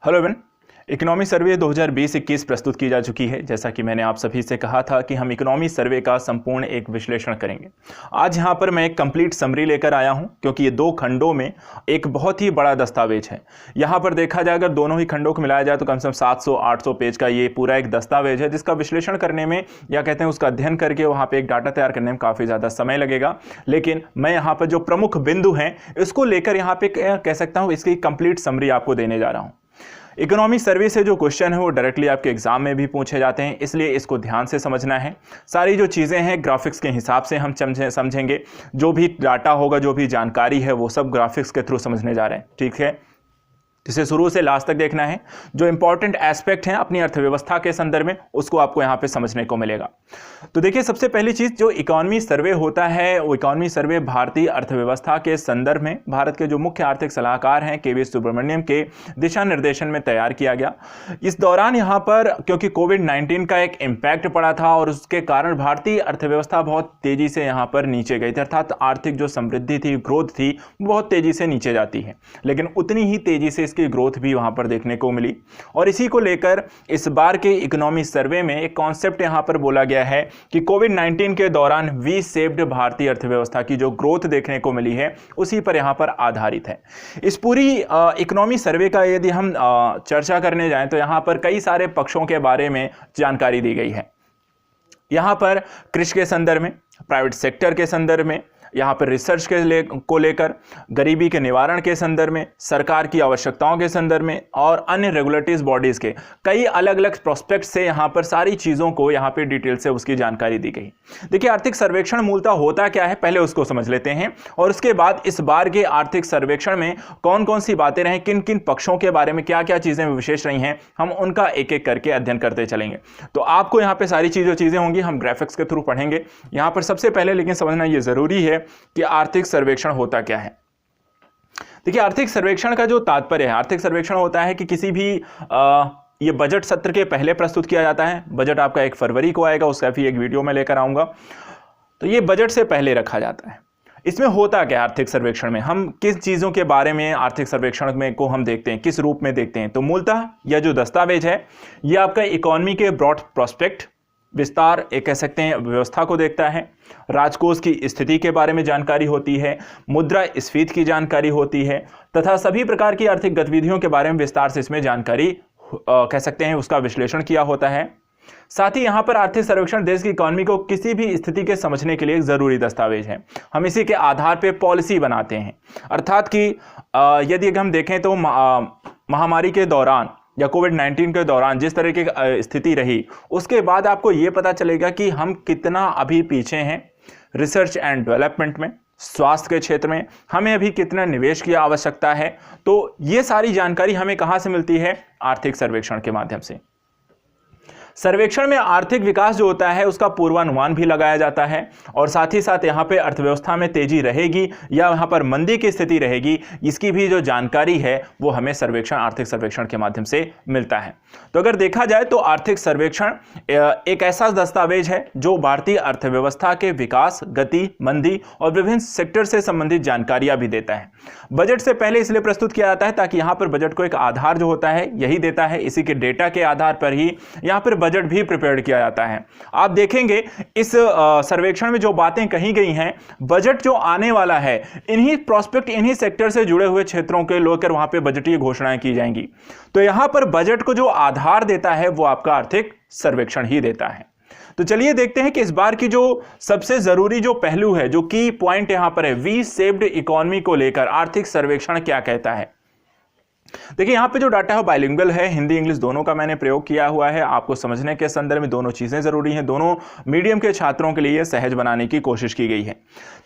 Hello everyone. Economy सर्वे 2020-21 प्रस्तुत की जा चुकी है। जैसा कि मैंने आप सभी से कहा था कि हम इकोनॉमी सर्वे का संपूर्ण एक विश्लेषण करेंगे। आज यहाँ पर मैं एक कंप्लीट समरी लेकर आया हूँ, क्योंकि ये दो खंडों में एक बहुत ही बड़ा दस्तावेज है। यहाँ पर देखा जाए, अगर दोनों ही खंडों को मिलाया जाए तो कम से कम 700-800 पेज का ये पूरा एक दस्तावेज है, जिसका विश्लेषण करने में या कहते हैं उसका अध्ययन करके वहाँ पर एक डाटा तैयार करने में काफ़ी ज़्यादा समय लगेगा। लेकिन मैं यहाँ पर जो प्रमुख बिंदु हैं इसको लेकर यहाँ पे कह सकता हूँ इसकी कंप्लीट समरी आपको देने जा रहा हूँ। इकोनॉमी सर्वे से जो क्वेश्चन है वो डायरेक्टली आपके एग्जाम में भी पूछे जाते हैं, इसलिए इसको ध्यान से समझना है। सारी जो चीज़ें हैं ग्राफिक्स के हिसाब से हम समझेंगे। जो भी डाटा होगा, जो भी जानकारी है, वो सब ग्राफिक्स के थ्रू समझने जा रहे हैं। ठीक है, इसे शुरू से लास्ट तक देखना है। जो इंपॉर्टेंट एस्पेक्ट हैं अपनी अर्थव्यवस्था के संदर्भ में, उसको आपको यहाँ पे समझने को मिलेगा। तो देखिए, सबसे पहली चीज जो इकोनॉमी सर्वे होता है, वो इकोनॉमी सर्वे भारतीय अर्थव्यवस्था के संदर्भ में भारत के जो मुख्य आर्थिक सलाहकार हैं के वी सुब्रमण्यम के दिशा निर्देशन में तैयार किया गया। इस दौरान यहाँ पर क्योंकि कोविड-19 का एक इम्पैक्ट पड़ा था और उसके कारण भारतीय अर्थव्यवस्था बहुत तेजी से यहाँ पर नीचे गई थी, अर्थात आर्थिक जो समृद्धि थी, ग्रोथ थी, बहुत तेजी से नीचे जाती है, लेकिन उतनी ही तेजी से की ग्रोथ भी वहां पर देखने को मिली। और इसी को लेकर इस बार के इकोनॉमी सर्वे में एक कॉन्सेप्ट यहां पर बोला गया है कि कोविड-19 के दौरान वी शेप्ड भारतीय अर्थव्यवस्था की जो ग्रोथ देखने को मिली है उसी पर यहां पर आधारित है। इस पूरी इकोनॉमी सर्वे का यदि हम चर्चा करने जाएं तो यहां पर कई सारे पक्षों के बारे में जानकारी दी गई है। यहां पर कृषि के संदर्भ में, प्राइवेट सेक्टर के संदर्भ में, यहाँ पर रिसर्च को लेकर, गरीबी के निवारण के संदर्भ में, सरकार की आवश्यकताओं के संदर्भ में और अन्य रेगुलेटरी बॉडीज के कई अलग अलग प्रोस्पेक्ट से यहाँ पर सारी चीज़ों को यहाँ पे डिटेल से उसकी जानकारी दी गई। देखिए, आर्थिक सर्वेक्षण मूलतः होता क्या है, पहले उसको समझ लेते हैं और उसके बाद इस बार के आर्थिक सर्वेक्षण में कौन कौन सी बातें रहीं, किन किन पक्षों के बारे में क्या क्या चीज़ें विशेष रही हैं, हम उनका एक एक करके अध्ययन करते चलेंगे। तो आपको यहाँ पे सारी चीज़ें होंगी, हम ग्राफिक्स के थ्रू पढ़ेंगे। यहाँ पर सबसे पहले लेकिन समझना ये जरूरी है कि आर्थिक सर्वेक्षण होता क्या है। देखिए, आर्थिक सर्वेक्षण का जो तात्पर्य है, आर्थिक सर्वेक्षण होता है कि किसी भी ये बजट सत्र के पहले प्रस्तुत किया जाता है। बजट आपका 1 फरवरी को आएगा, उसका भी एक वीडियो में लेकर आऊंगा। तो ये बजट से पहले रखा जाता है। इसमें होता क्या है आर्थिक सर्वेक्षण में, हम किस चीज़ों के बारे में आर्थिक सर्वेक्षण में को हम देखते हैं, किस रूप में देखते हैं। तो मूलतः यह जो दस्तावेज है ये आपका इकोनॉमी के ब्रॉड प्रोस्पेक्ट, विस्तार एक कह सकते हैं, व्यवस्था को देखता है। राजकोष की स्थिति के बारे में जानकारी होती है, मुद्रा स्फीति की जानकारी होती है तथा सभी प्रकार की आर्थिक गतिविधियों के बारे में विस्तार से इसमें जानकारी कह सकते हैं, उसका विश्लेषण किया होता है। साथ ही यहाँ पर आर्थिक सर्वेक्षण देश की इकोनॉमी को किसी भी स्थिति के समझने के लिए एक जरूरी दस्तावेज है। हम इसी के आधार पर पॉलिसी बनाते हैं, अर्थात कि यदि हम देखें तो महामारी के दौरान या कोविड-19 के दौरान जिस तरह की स्थिति रही, उसके बाद आपको ये पता चलेगा कि हम कितना अभी पीछे हैं रिसर्च एंड डेवलपमेंट में, स्वास्थ्य के क्षेत्र में हमें अभी कितना निवेश की आवश्यकता है। तो ये सारी जानकारी हमें कहाँ से मिलती है? आर्थिक सर्वेक्षण के माध्यम से। सर्वेक्षण में आर्थिक विकास जो होता है उसका पूर्वानुमान भी लगाया जाता है और साथ ही साथ यहाँ पे अर्थव्यवस्था में तेजी रहेगी या यहाँ पर मंदी की स्थिति रहेगी, इसकी भी जो जानकारी है वो हमें सर्वेक्षण, आर्थिक सर्वेक्षण के माध्यम से मिलता है। तो अगर देखा जाए तो आर्थिक सर्वेक्षण एक ऐसा दस्तावेज है जो भारतीय अर्थव्यवस्था के विकास, गति, मंदी और विभिन्न सेक्टर से संबंधित जानकारियां भी देता है। बजट से पहले इसलिए प्रस्तुत किया जाता है ताकि यहाँ पर बजट को एक आधार जो होता है यही देता है, इसी के डेटा के आधार पर ही यहाँ पर बजट भी प्रिपेयर किया जाता है। आप देखेंगे इस सर्वेक्षण में जो बातें कही गई हैं, बजट जो आने वाला है इन्हीं प्रोस्पेक्ट, इन्हीं सेक्टर से जुड़े हुए क्षेत्रों के लेकर वहां पे बजटीय घोषणाएं की जाएंगी। तो यहां पर बजट को जो आधार देता है वो आपका आर्थिक सर्वेक्षण ही देता है। तो चलिए देखते हैं कि इस बार की जो सबसे जरूरी जो पहलू है, जो की पॉइंट यहां पर है, वी शेप्ड इकोनॉमी को लेकर आर्थिक सर्वेक्षण क्या कहता है। देखिए, यहाँ पे जो डाटा है बाइलिंगुअल है, हिंदी इंग्लिश दोनों का मैंने प्रयोग किया हुआ है। आपको समझने के संदर्भ में दोनों चीजें जरूरी हैं, दोनों मीडियम के छात्रों के लिए सहज बनाने की कोशिश की गई है।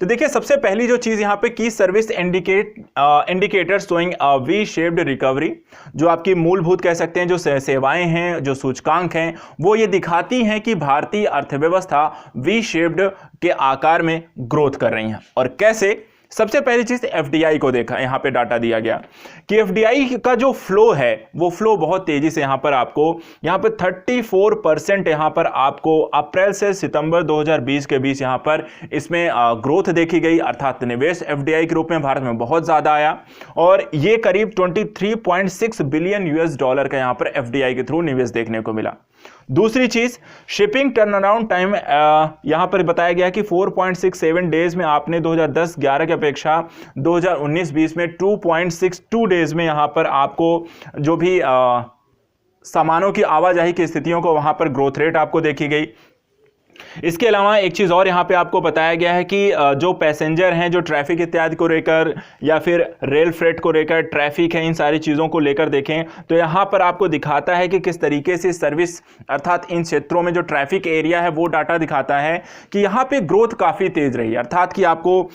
तो देखिए, सबसे पहली जो चीज यहाँ पे की service indicator showing V shaped recovery, जो आपकी मूलभूत कह सकते हैं जो सेवाएं हैं, जो सूचकांक हैं, वो ये दिखाती हैं कि भारतीय अर्थव्यवस्था वी शेप्ड के आकार में ग्रोथ कर रही है। और कैसे? सबसे पहली चीज एफडीआई को देखा, यहां पे डाटा दिया गया कि एफडीआई का जो फ्लो है वो फ्लो बहुत तेजी से यहां पर आपको यहां पर 34% यहां पर आपको अप्रैल से सितंबर 2020 के बीच यहां पर इसमें ग्रोथ देखी गई, अर्थात निवेश एफडीआई के रूप में भारत में बहुत ज्यादा आया और ये करीब 23.6 बिलियन यूएस डॉलर का यहां पर एफडीआई के थ्रू निवेश देखने को मिला। दूसरी चीज शिपिंग टर्नअराउंड टाइम यहां पर बताया गया कि 4.67 डेज में आपने 2010-11 की अपेक्षा 2019-20 में 2.62 डेज में यहां पर आपको जो भी सामानों की आवाजाही की स्थितियों को वहां पर ग्रोथ रेट आपको देखी गई। इसके अलावा एक चीज और यहां पे आपको बताया गया है कि जो पैसेंजर हैं, जो ट्रैफिक इत्यादि को लेकर या फिर रेल फ्रेट को लेकर ट्रैफिक है, इन सारी चीजों को लेकर देखें तो यहां पर आपको दिखाता है कि किस तरीके से सर्विस अर्थात इन क्षेत्रों में जो ट्रैफिक एरिया है वो डाटा दिखाता है कि यहां पे ग्रोथ काफी तेज रही, अर्थात कि आपको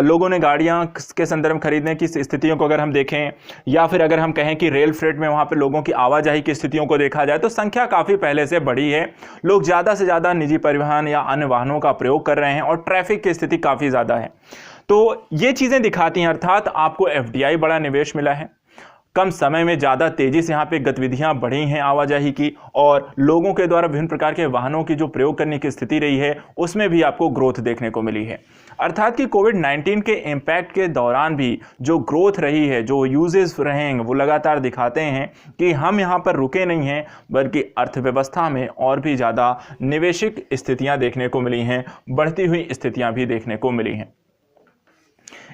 लोगों ने गाड़ियां के संदर्भ खरीदने की स्थितियों को अगर हम देखें या फिर अगर हम कहें कि रेल फ्रेट में वहां पर लोगों की आवाजाही की स्थितियों को देखा जाए तो संख्या काफी पहले से बढ़ी है। लोग ज्यादा से ज्यादा निजी परिवहन या अन्य वाहनों का प्रयोग कर रहे हैं और ट्रैफिक की स्थिति काफी ज्यादा है। तो ये चीजें दिखाती हैं, अर्थात आपको एफडीआई बड़ा निवेश मिला है, कम समय में ज्यादा तेजी से यहां पे गतिविधियां बढ़ी हैं आवाजाही की और लोगों के द्वारा विभिन्न प्रकार के वाहनों की जो प्रयोग करने की स्थिति रही है उसमें भी आपको ग्रोथ देखने को मिली है। अर्थात कि कोविड-19 के इंपैक्ट के दौरान भी जो ग्रोथ रही है, जो यूजेस रहे हैं वो लगातार दिखाते हैं कि हम यहां पर रुके नहीं हैं बल्कि अर्थव्यवस्था में और भी ज्यादा निवेशिक स्थितियां देखने को मिली हैं, बढ़ती हुई स्थितियां भी देखने को मिली हैं।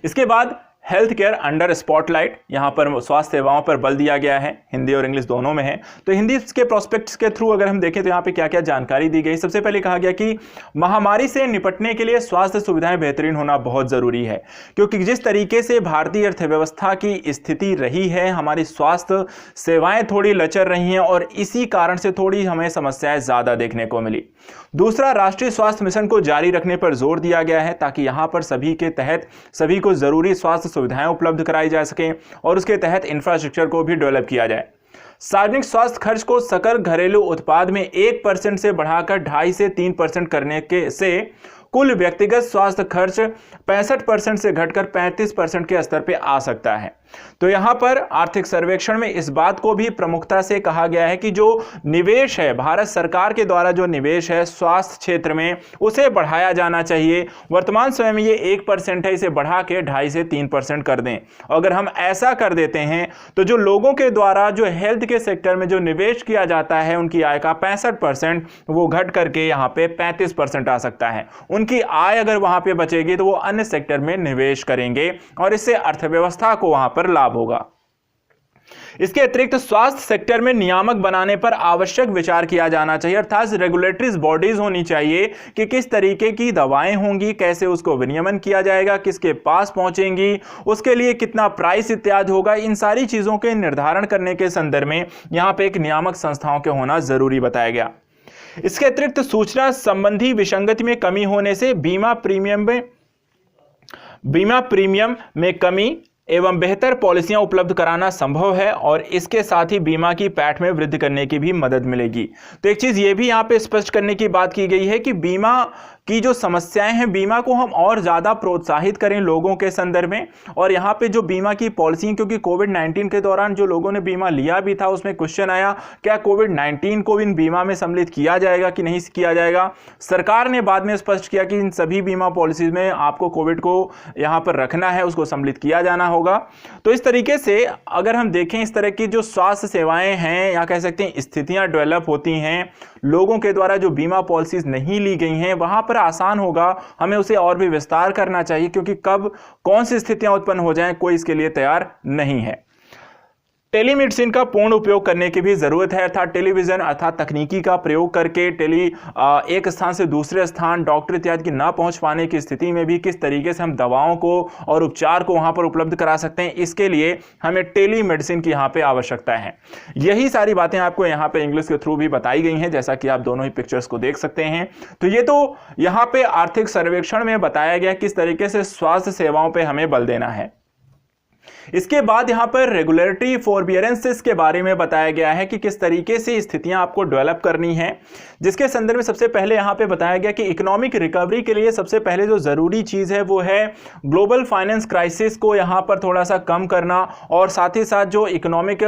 इसके बाद हेल्थ केयर अंडर स्पॉटलाइट, यहां पर स्वास्थ्य सेवाओं पर बल दिया गया है, हिंदी और इंग्लिश दोनों में है। तो हिंदी के प्रोस्पेक्ट्स के थ्रू अगर हम देखें तो यहां पे क्या क्या जानकारी दी गई। सबसे पहले कहा गया कि महामारी से निपटने के लिए स्वास्थ्य सुविधाएं बेहतरीन होना बहुत जरूरी है, क्योंकि जिस तरीके से भारतीय अर्थव्यवस्था की स्थिति रही है, हमारी स्वास्थ्य सेवाएं थोड़ी लचर रही हैं और इसी कारण से थोड़ी हमें समस्याएं ज्यादा देखने को मिली। दूसरा, राष्ट्रीय स्वास्थ्य मिशन को जारी रखने पर जोर दिया गया है ताकि यहां पर सभी के तहत सभी को जरूरी स्वास्थ्य सुविधाएं उपलब्ध कराई जा सके और उसके तहत इंफ्रास्ट्रक्चर को भी डेवलप किया जाए। सार्वजनिक स्वास्थ्य खर्च को सकल घरेलू उत्पाद में 1% से बढ़ाकर 2.5 से 3% करने से कुल व्यक्तिगत स्वास्थ्य खर्च 65% से घटकर 35% के स्तर पर आ सकता है। तो यहां पर आर्थिक सर्वेक्षण में इस बात को भी प्रमुखता से कहा गया है कि जो निवेश है, भारत सरकार के द्वारा जो निवेश है स्वास्थ्य क्षेत्र में, उसे बढ़ाया जाना चाहिए। वर्तमान समय में ये 1% है, इसे बढ़ा के 2.5 से 3% कर दें। अगर हम ऐसा कर देते हैं तो जो लोगों के द्वारा जो हेल्थ के सेक्टर में जो निवेश किया जाता है उनकी आय का 65% वो घट करके यहाँ पे 35% आ सकता है। उनकी आय अगर वहां पे बचेगी तो वो अन्य सेक्टर में निवेश करेंगे और इससे अर्थव्यवस्था को वहां पर लाभ होगा। इसके अतिरिक्त स्वास्थ्य सेक्टर में नियामक बनाने पर आवश्यक विचार किया जाना चाहिए, अर्थात रेगुलेटरी बॉडीज होनी चाहिए कि किस तरीके की दवाएं होंगी, कैसे उसको विनियमन किया जाएगा, किसके पास पहुंचेंगी, उसके लिए कितना प्राइस इत्यादि होगा। इन सारी चीजों के निर्धारण करने के संदर्भ में यहां पे एक नियामक संस्थाओं के होना जरूरी बताया गया। इसके अतिरिक्त सूचना संबंधी विसंगति में कमी होने से बीमा प्रीमियम में कमी एवं बेहतर पॉलिसियां उपलब्ध कराना संभव है और इसके साथ ही बीमा की पैठ में वृद्धि करने की भी मदद मिलेगी। तो एक चीज ये भी यहां पे स्पष्ट करने की बात की गई है कि बीमा की जो समस्याएं हैं, बीमा को हम और ज्यादा प्रोत्साहित करें लोगों के संदर्भ में। और यहाँ पे जो बीमा की पॉलिसी, क्योंकि कोविड-19 के दौरान जो लोगों ने बीमा लिया भी था उसमें क्वेश्चन आया क्या कोविड-19 को इन बीमा में सम्मिलित किया जाएगा कि नहीं किया जाएगा। सरकार ने बाद में स्पष्ट किया कि इन सभी बीमा पॉलिसीज में आपको कोविड को यहाँ पर रखना है, उसको सम्मिलित किया जाना होगा। तो इस तरीके से अगर हम देखें, इस तरह की जो स्वास्थ्य सेवाएं हैं या कह सकते हैं स्थितियां डेवलप होती हैं लोगों के द्वारा जो बीमा पॉलिसीज नहीं ली गई हैं, वहां पर आसान होगा, हमें उसे और भी विस्तार करना चाहिए, क्योंकि कब कौन सी स्थितियां उत्पन्न हो जाएं कोई इसके लिए तैयार नहीं है। टेलीमेडिसिन का पूर्ण उपयोग करने की भी जरूरत है, अर्थात टेलीविजन अर्थात तकनीकी का प्रयोग करके एक स्थान से दूसरे स्थान डॉक्टर इत्यादि की ना पहुंच पाने की स्थिति में भी किस तरीके से हम दवाओं को और उपचार को वहां पर उपलब्ध करा सकते हैं, इसके लिए हमें टेलीमेडिसिन की यहाँ पे आवश्यकता है। यही सारी बातें आपको यहाँ पे इंग्लिश के थ्रू भी बताई गई हैं, जैसा कि आप दोनों ही पिक्चर्स को देख सकते हैं। तो ये तो यहाँ पे आर्थिक सर्वेक्षण में बताया गया किस तरीके से स्वास्थ्य सेवाओं पर हमें बल देना है। इसके बाद यहां पर रेगुलेटरी फोरबियरेंसेस के बारे में बताया गया है कि किस तरीके से स्थितियां आपको डेवलप करनी है, जिसके संदर्भ में सबसे पहले यहां पे बताया गया कि इकोनॉमिक रिकवरी के लिए सबसे पहले जो जरूरी चीज है वो है ग्लोबल फाइनेंस क्राइसिस को यहां पर थोड़ा सा कम करना, और साथ ही साथ जो इकोनॉमिक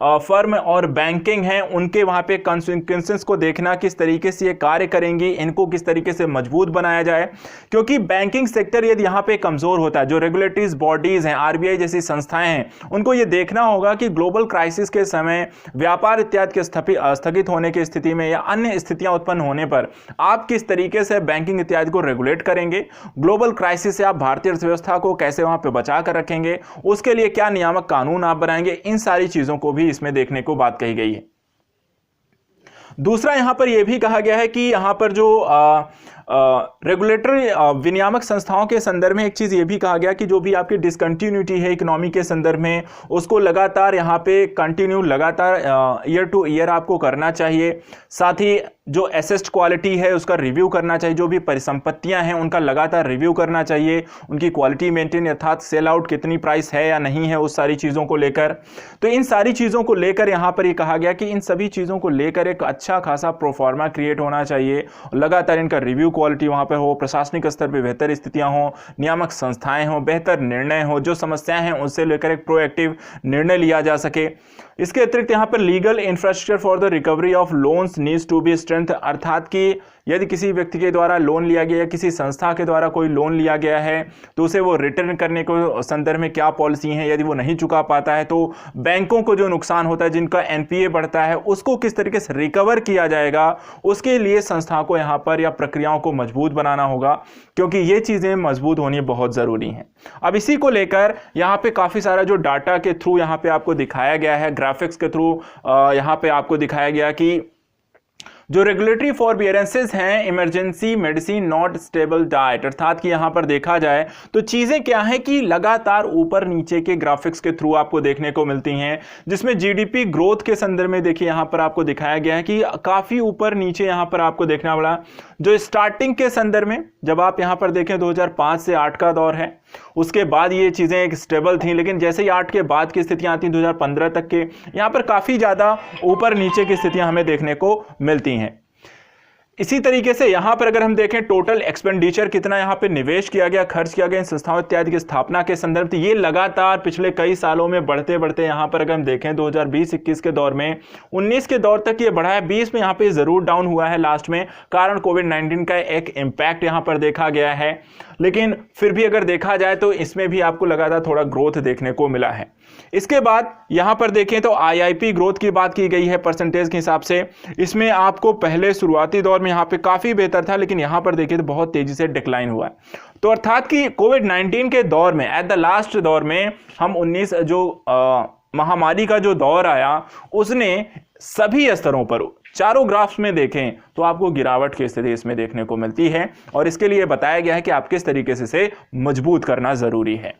फर्म और बैंकिंग है उनके वहां पे कॉन्सिक्वेंसेस को देखना, किस तरीके से ये कार्य करेंगी, इनको किस तरीके से मजबूत बनाया जाए, क्योंकि बैंकिंग सेक्टर यदि यहां पे कमजोर होता है, जो रेगुलेटरीज बॉडीज हैं, आरबीआई जैसी संस्थाएं हैं, उनको यह देखना होगा कि ग्लोबल क्राइसिस के समय व्यापार इत्यादि के स्थगित होने की स्थिति में या अन्य स्थितियां उत्पन्न होने पर आप किस तरीके से बैंकिंग इत्यादि को रेगुलेट करेंगे, ग्लोबल क्राइसिस से आप भारतीय अर्थव्यवस्था को कैसे वहां पे बचा कर रखेंगे, उसके लिए क्या नियामक कानून आप बनाएंगे, इन सारी चीजों को भी इसमें देखने को बात कही गई है। दूसरा यहां पर यह भी कहा गया है कि यहां पर जो रेगुलेटरी विनियामक संस्थाओं के संदर्भ में एक चीज ये भी कहा गया कि जो भी आपकी डिसकंटिन्यूटी है इकोनॉमी के संदर्भ में, उसको लगातार यहाँ पे कंटिन्यू लगातार ईयर टू ईयर आपको करना चाहिए। साथ ही जो एसेस्ड क्वालिटी है उसका रिव्यू करना चाहिए, जो भी परिसंपत्तियां हैं उनका लगातार रिव्यू करना चाहिए, उनकी क्वालिटी मेंटेन अर्थात सेल आउट कितनी प्राइस है या नहीं है, उस सारी चीज़ों को लेकर। तो इन सारी चीज़ों को लेकर यहाँ पर ये कहा गया कि इन सभी चीज़ों को लेकर एक अच्छा खासा प्रोफार्मा क्रिएट होना चाहिए, लगातार इनका रिव्यू क्वालिटी वहाँ पर हो, प्रशासनिक स्तर पर बेहतर स्थितियाँ हों, नियामक संस्थाएँ हों, बेहतर निर्णय हो, जो समस्याएँ हैं उनसे लेकर एक प्रोएक्टिव निर्णय लिया जा सके। इसके अतिरिक्त यहाँ पर legal infrastructure for the recovery of loans needs to be strength, अर्थात कि यदि किसी व्यक्ति के द्वारा लोन लिया गया या किसी संस्था के द्वारा कोई लोन लिया गया है तो उसे वो रिटर्न करने को संदर्भ में क्या पॉलिसी है, यदि वो नहीं चुका पाता है तो बैंकों को जो नुकसान होता है, जिनका एनपीए बढ़ता है, उसको किस तरीके से रिकवर किया जाएगा, उसके लिए संस्था को यहाँ पर या प्रक्रियाओं को मजबूत बनाना होगा, क्योंकि ये चीज़ें मजबूत होनी बहुत ज़रूरी हैं। अब इसी को लेकर यहाँ पे काफ़ी सारा जो डाटा के थ्रू यहाँ पे आपको दिखाया गया है, ग्राफिक्स के थ्रू यहाँ पे आपको दिखाया गया कि जो रेगुलेटरी फॉरबियरेंसेस हैं, emergency medicine not stable diet, अर्थात कि यहां पर देखा जाए तो चीजें क्या है कि लगातार ऊपर नीचे के ग्राफिक्स के थ्रू आपको देखने को मिलती हैं, जिसमें जीडीपी ग्रोथ के संदर्भ में देखिए यहां पर आपको दिखाया गया है कि काफी ऊपर नीचे यहां पर आपको देखना पड़ा। जो स्टार्टिंग के संदर्भ में जब आप यहां पर देखें 2005 से 8 का दौर है, उसके बाद ये चीजें एक स्टेबल थी, लेकिन जैसे ही 8 के बाद की स्थितियां आती 2015 तक के, यहां पर काफी ज्यादा ऊपर नीचे की स्थितियां हमें देखने को मिलती हैं। इसी तरीके से यहां पर अगर हम देखें टोटल एक्सपेंडिचर कितना यहां पे निवेश किया गया, खर्च किया गया इन संस्थाओं इत्यादि की स्थापना के संदर्भ से, ये लगातार पिछले कई सालों में बढ़ते बढ़ते यहां पर अगर हम देखें 2020-21 के दौर में 19 के दौर तक ये बढ़ा है, 20 में यहां पे जरूर डाउन हुआ है लास्ट में, कारण कोविड-19 का एक इम्पैक्ट यहां पर देखा गया है, लेकिन फिर भी अगर देखा जाए तो इसमें भी आपको लगातार थोड़ा ग्रोथ देखने को मिला है। इसके बाद यहां पर देखें तो आईआईपी ग्रोथ की बात की गई है परसेंटेज के हिसाब से, इसमें आपको पहले शुरुआती दौर में यहां पे काफी बेहतर था, लेकिन यहां पर देखिए तो बहुत तेजी से डिक्लाइन हुआ है। तो अर्थात कि कोविड-19 के दौर में एट द लास्ट दौर में हम 19 जो महामारी का जो दौर आया उसने सभी स्तरों पर चारों ग्राफ्स में देखें तो आपको गिरावट की स्थिति इसमें देखने को मिलती है, और इसके लिए बताया गया है कि आप किस तरीके से इसे मजबूत करना जरूरी है।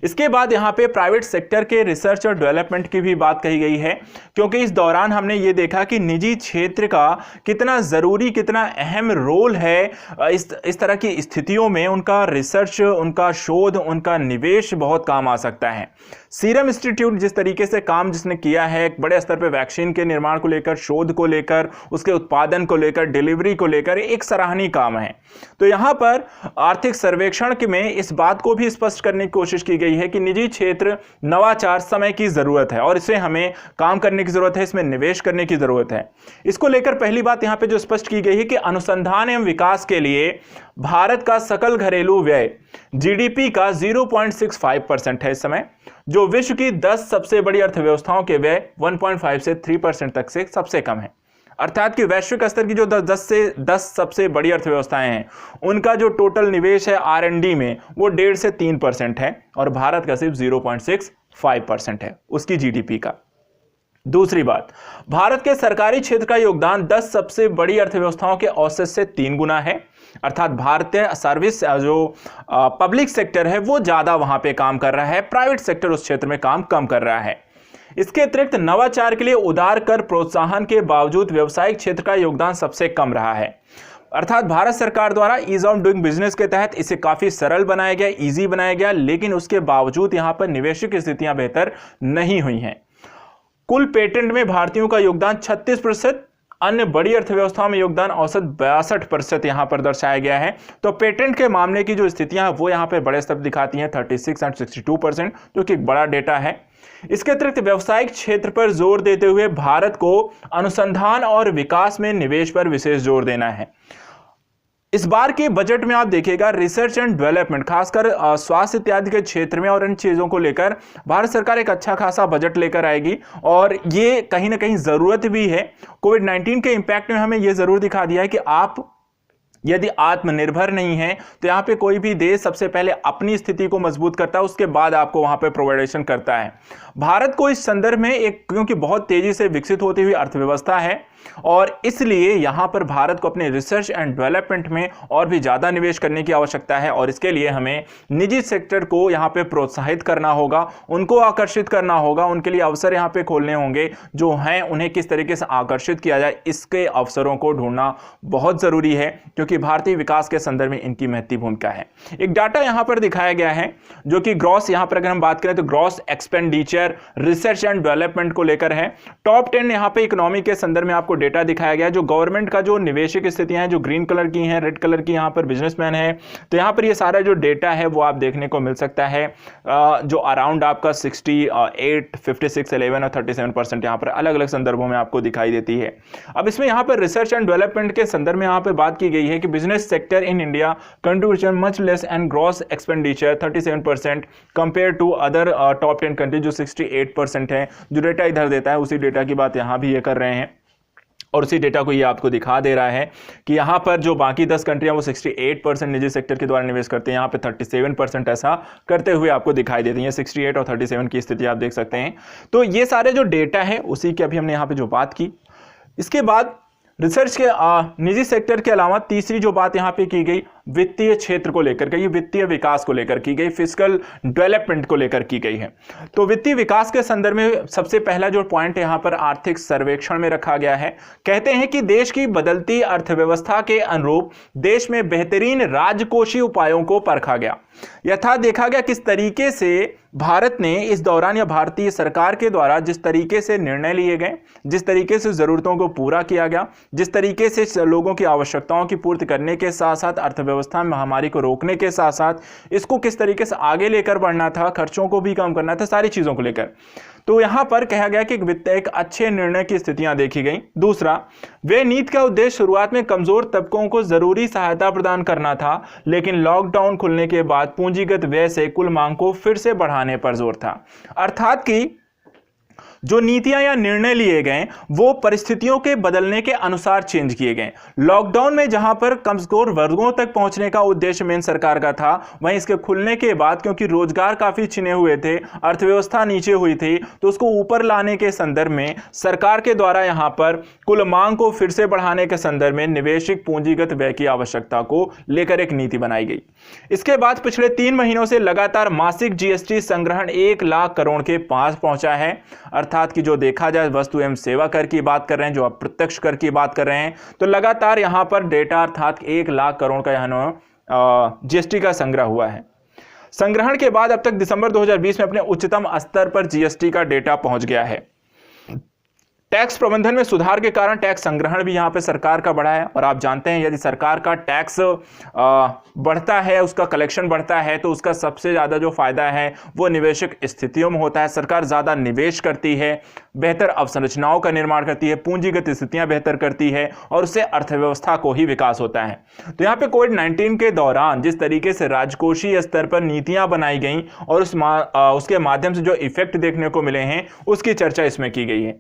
इसके बाद यहां पे प्राइवेट सेक्टर के रिसर्च और डेवलपमेंट की भी बात कही गई है, क्योंकि इस दौरान हमने ये देखा कि निजी क्षेत्र का कितना जरूरी, कितना अहम रोल है इस तरह की स्थितियों में, उनका रिसर्च, उनका शोध, उनका निवेश बहुत काम आ सकता है। सीरम इंस्टीट्यूट जिस तरीके से काम जिसने किया है एक बड़े स्तर पर वैक्सीन के निर्माण को लेकर, शोध को लेकर, उसके उत्पादन को लेकर, डिलीवरी को लेकर, एक सराहनीय काम है। तो यहां पर आर्थिक सर्वेक्षण में इस बात को भी स्पष्ट करने की कोशिश की गई है कि निजी क्षेत्र नवाचार समय की जरूरत है और इसे हमें काम करने की जरूरत है, इसमें निवेश करने की जरूरत है। इसको लेकर पहली बात यहां पे जो स्पष्ट की गई है कि अनुसंधान एवं विकास के लिए भारत का सकल घरेलू व्यय जीडीपी का 0.65% है इस समय, जो विश्व की 10 सबसे बड़ी अर्थव्यवस्थाओं के व्यय 1.5 से 3% तक से सबसे कम है। अर्थात कि वैश्विक स्तर की जो 10 सबसे बड़ी अर्थव्यवस्थाएं हैं उनका जो टोटल निवेश है R&D में वो 1.5 से 3% है, और भारत का सिर्फ 0.65% है उसकी जीडीपी का। दूसरी बात, भारत के सरकारी क्षेत्र का योगदान 10 सबसे बड़ी अर्थव्यवस्थाओं के औसत से 3 गुना है, अर्थात भारतीय सर्विस जो पब्लिक सेक्टर है वो ज्यादा वहां पे काम कर रहा है, प्राइवेट सेक्टर उस क्षेत्र में काम कम कर रहा है। इसके अतिरिक्त नवाचार के लिए उदार कर प्रोत्साहन के बावजूद व्यवसायिक क्षेत्र का योगदान सबसे कम रहा है। अर्थात भारत सरकार द्वारा ईज ऑफ डूइंग बिजनेस के तहत इसे काफी सरल बनाया गया, इजी बनाया गया, लेकिन उसके बावजूद यहां पर निवेशक स्थितियां बेहतर नहीं हुई हैं। कुल पेटेंट में भारतीयों का योगदान 36%, अन्य बड़ी अर्थव्यवस्थाओं में योगदान औसत 62% यहां पर दर्शाया गया है। तो पेटेंट के मामले की जो स्थितियां हैं वो यहां पर बड़े स्तर दिखाती हैं 36 और 62%, जो कि एक बड़ा डेटा है। इसके अतिरिक्त व्यावसायिक क्षेत्र पर जोर देते हुए भारत को अनुसंधान और विकास में निवेश पर विशेष जोर देना है। इस बार के बजट में आप देखिएगा रिसर्च एंड डेवलपमेंट, खासकर स्वास्थ्य इत्यादि के क्षेत्र में और इन चीजों को लेकर भारत सरकार एक अच्छा खासा बजट लेकर आएगी, और ये कहीं ना कहीं जरूरत भी है। कोविड-19 के इंपैक्ट में हमें यह जरूर दिखा दिया है कि आप यदि आत्मनिर्भर नहीं है तो यहाँ पे कोई भी देश सबसे पहले अपनी स्थिति को मजबूत करता है, उसके बाद आपको वहां पे प्रोवाइडेशन करता है। भारत को इस संदर्भ में एक, क्योंकि बहुत तेजी से विकसित होती हुई अर्थव्यवस्था है, और इसलिए यहां पर भारत को अपने रिसर्च एंड डेवलपमेंट में और भी ज्यादा निवेश करने की आवश्यकता है, और इसके लिए हमें निजी सेक्टर को यहां पे प्रोत्साहित करना होगा, उनको आकर्षित करना होगा, उनके लिए अवसर यहां पे खोलने होंगे जो हैं, उन्हें किस तरीके से आकर्षित किया जाए, इसके अवसरों को ढूंढना बहुत जरूरी है, क्योंकि भारतीय विकास के संदर्भ में इनकी महत्वपूर्ण भूमिका है। एक डाटा यहां पर दिखाया गया है जो कि ग्रॉस, यहां पर अगर हम बात करें तो gross expenditure research and development को लेकर है। टॉप 10 यहां पे इकोनॉमी के संदर्भ में आपको डेटा दिखाया गया है। जो गवर्नमेंट का जो निवेशक स्थितियां हैं, जो ग्रीन कलर की हैं, रेड कलर की यहां पर बिजनेसमैन है, तो यहां पर ये सारा जो डेटा है वो आप देखने को मिल सकता है, जो अराउंड आपका 68, 56, 11 और 37% यहां पर अलग अलग संदर्भों में आपको दिखाई देती है। अब इसमें यहां पर रिसर्च एंड डेवलपमेंट के संदर्भ में यहां पर बात की गई है कि business sector in India contribution much less and gross expenditure 37% compare to other top 10 country जो 68% है। जो डेटा इधर देता है उसी डेटा की बात यहां भी ये कर रहे हैं, और उसी डेटा को ये आपको दिखा दे रहा है कि यहाँ पर जो बाकी 10 कंट्रियां वो 68% निजी सेक्टर के द्वारा निवेश करते हैं, यहाँ पे 37% ऐसा करते हुए आपको दिखाई देती है। 68 और 37 की स्थिति आप देख सकते हैं। तो ये सारे जो डेटा है उसी की अभी हमने यहाँ पे जो बात की। इसके बाद रिसर्च के निजी सेक्टर के अलावा तीसरी जो बात यहां पे की गई वित्तीय क्षेत्र को लेकर के, ये वित्तीय विकास को लेकर की गई, फिस्कल डेवलपमेंट को लेकर की गई है। तो वित्तीय विकास के संदर्भ में सबसे पहला जो पॉइंट यहां पर आर्थिक सर्वेक्षण में रखा गया है। कहते हैं कि देश की बदलती अर्थव्यवस्था के अनुरूप देश में बेहतरीन राजकोषीय उपायों को परखा गया, यथा देखा गया किस तरीके से भारत ने इस दौरान या भारतीय सरकार के द्वारा जिस तरीके से निर्णय लिए गए, जिस तरीके से जरूरतों को पूरा किया गया, जिस तरीके से लोगों की आवश्यकताओं की पूर्ति करने के साथ साथ अर्थव्यवस्था में महामारी को रोकने के साथ साथ इसको किस तरीके से आगे लेकर बढ़ना था, खर्चों को भी कम करना था, सारी चीजों को लेकर। तो यहां पर कहा गया कि एक अच्छे निर्णय की स्थितियां देखी गई। दूसरा, वे नीति का उद्देश्य शुरुआत में कमजोर तबकों को जरूरी सहायता प्रदान करना था, लेकिन लॉकडाउन खुलने के बाद पूंजीगत व्यय से कुल मांग को फिर से बढ़ाने पर जोर था। अर्थात कि जो नीतियां या निर्णय लिए गए वो परिस्थितियों के बदलने के अनुसार चेंज किए गए। लॉकडाउन में जहां पर कमजोर वर्गों तक पहुंचने का उद्देश्य मेन सरकार का था, वहीं इसके खुलने के बाद क्योंकि रोजगार काफी छिने हुए थे, अर्थव्यवस्था नीचे हुई थी, तो उसको ऊपर लाने के संदर्भ में सरकार के द्वारा यहां पर कुल मांग को फिर से बढ़ाने के संदर्भ में निवेशक पूंजीगत व्यय की आवश्यकता को लेकर एक नीति बनाई गई। इसके बाद पिछले 3 महीनों से लगातार मासिक जीएसटी संग्रहण 1 लाख करोड़ के पास पहुंचा है। अर्थात कि जो देखा जाए वस्तु एवं सेवा कर की बात कर रहे हैं, जो अप्रत्यक्ष कर की बात कर रहे हैं, तो लगातार यहां पर डेटा अर्थात 1 लाख करोड़ का यहां जीएसटी का संग्रह हुआ है। संग्रहण के बाद अब तक दिसंबर 2020 में अपने उच्चतम स्तर पर जीएसटी का डेटा पहुंच गया है। टैक्स प्रबंधन में सुधार के कारण टैक्स संग्रहण भी यहां पे सरकार का बढ़ा है, और आप जानते हैं यदि सरकार का टैक्स बढ़ता है, उसका कलेक्शन बढ़ता है, तो उसका सबसे ज्यादा जो फायदा है वो निवेशक स्थितियों में होता है। सरकार ज्यादा निवेश करती है, बेहतर अवसंरचनाओं का निर्माण करती है, पूंजीगत स्थितियां बेहतर करती है, और उससे अर्थव्यवस्था को ही विकास होता है। तो यहाँ पे कोविड-19 के दौरान जिस तरीके से राजकोषीय स्तर पर नीतियां बनाई गई और उसके माध्यम से जो इफेक्ट देखने को मिले हैं उसकी चर्चा इसमें की गई है।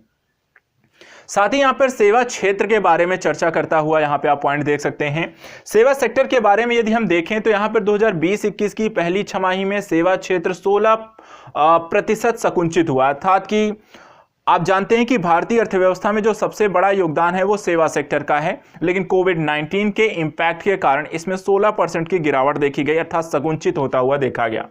साथ ही यहां पर सेवा क्षेत्र के बारे में चर्चा करता हुआ यहां पे आप पॉइंट देख सकते हैं। सेवा सेक्टर के बारे में यदि हम देखें तो यहां पर 2020-21 की पहली छमाही में सेवा क्षेत्र 16% संकुचित हुआ। अर्थात कि आप जानते हैं कि भारतीय अर्थव्यवस्था में जो सबसे बड़ा योगदान है वो सेवा सेक्टर का है, लेकिन कोविड-19 के इंपैक्ट के कारण इसमें 16% की गिरावट देखी गई, अर्थात संकुचित होता हुआ देखा गया।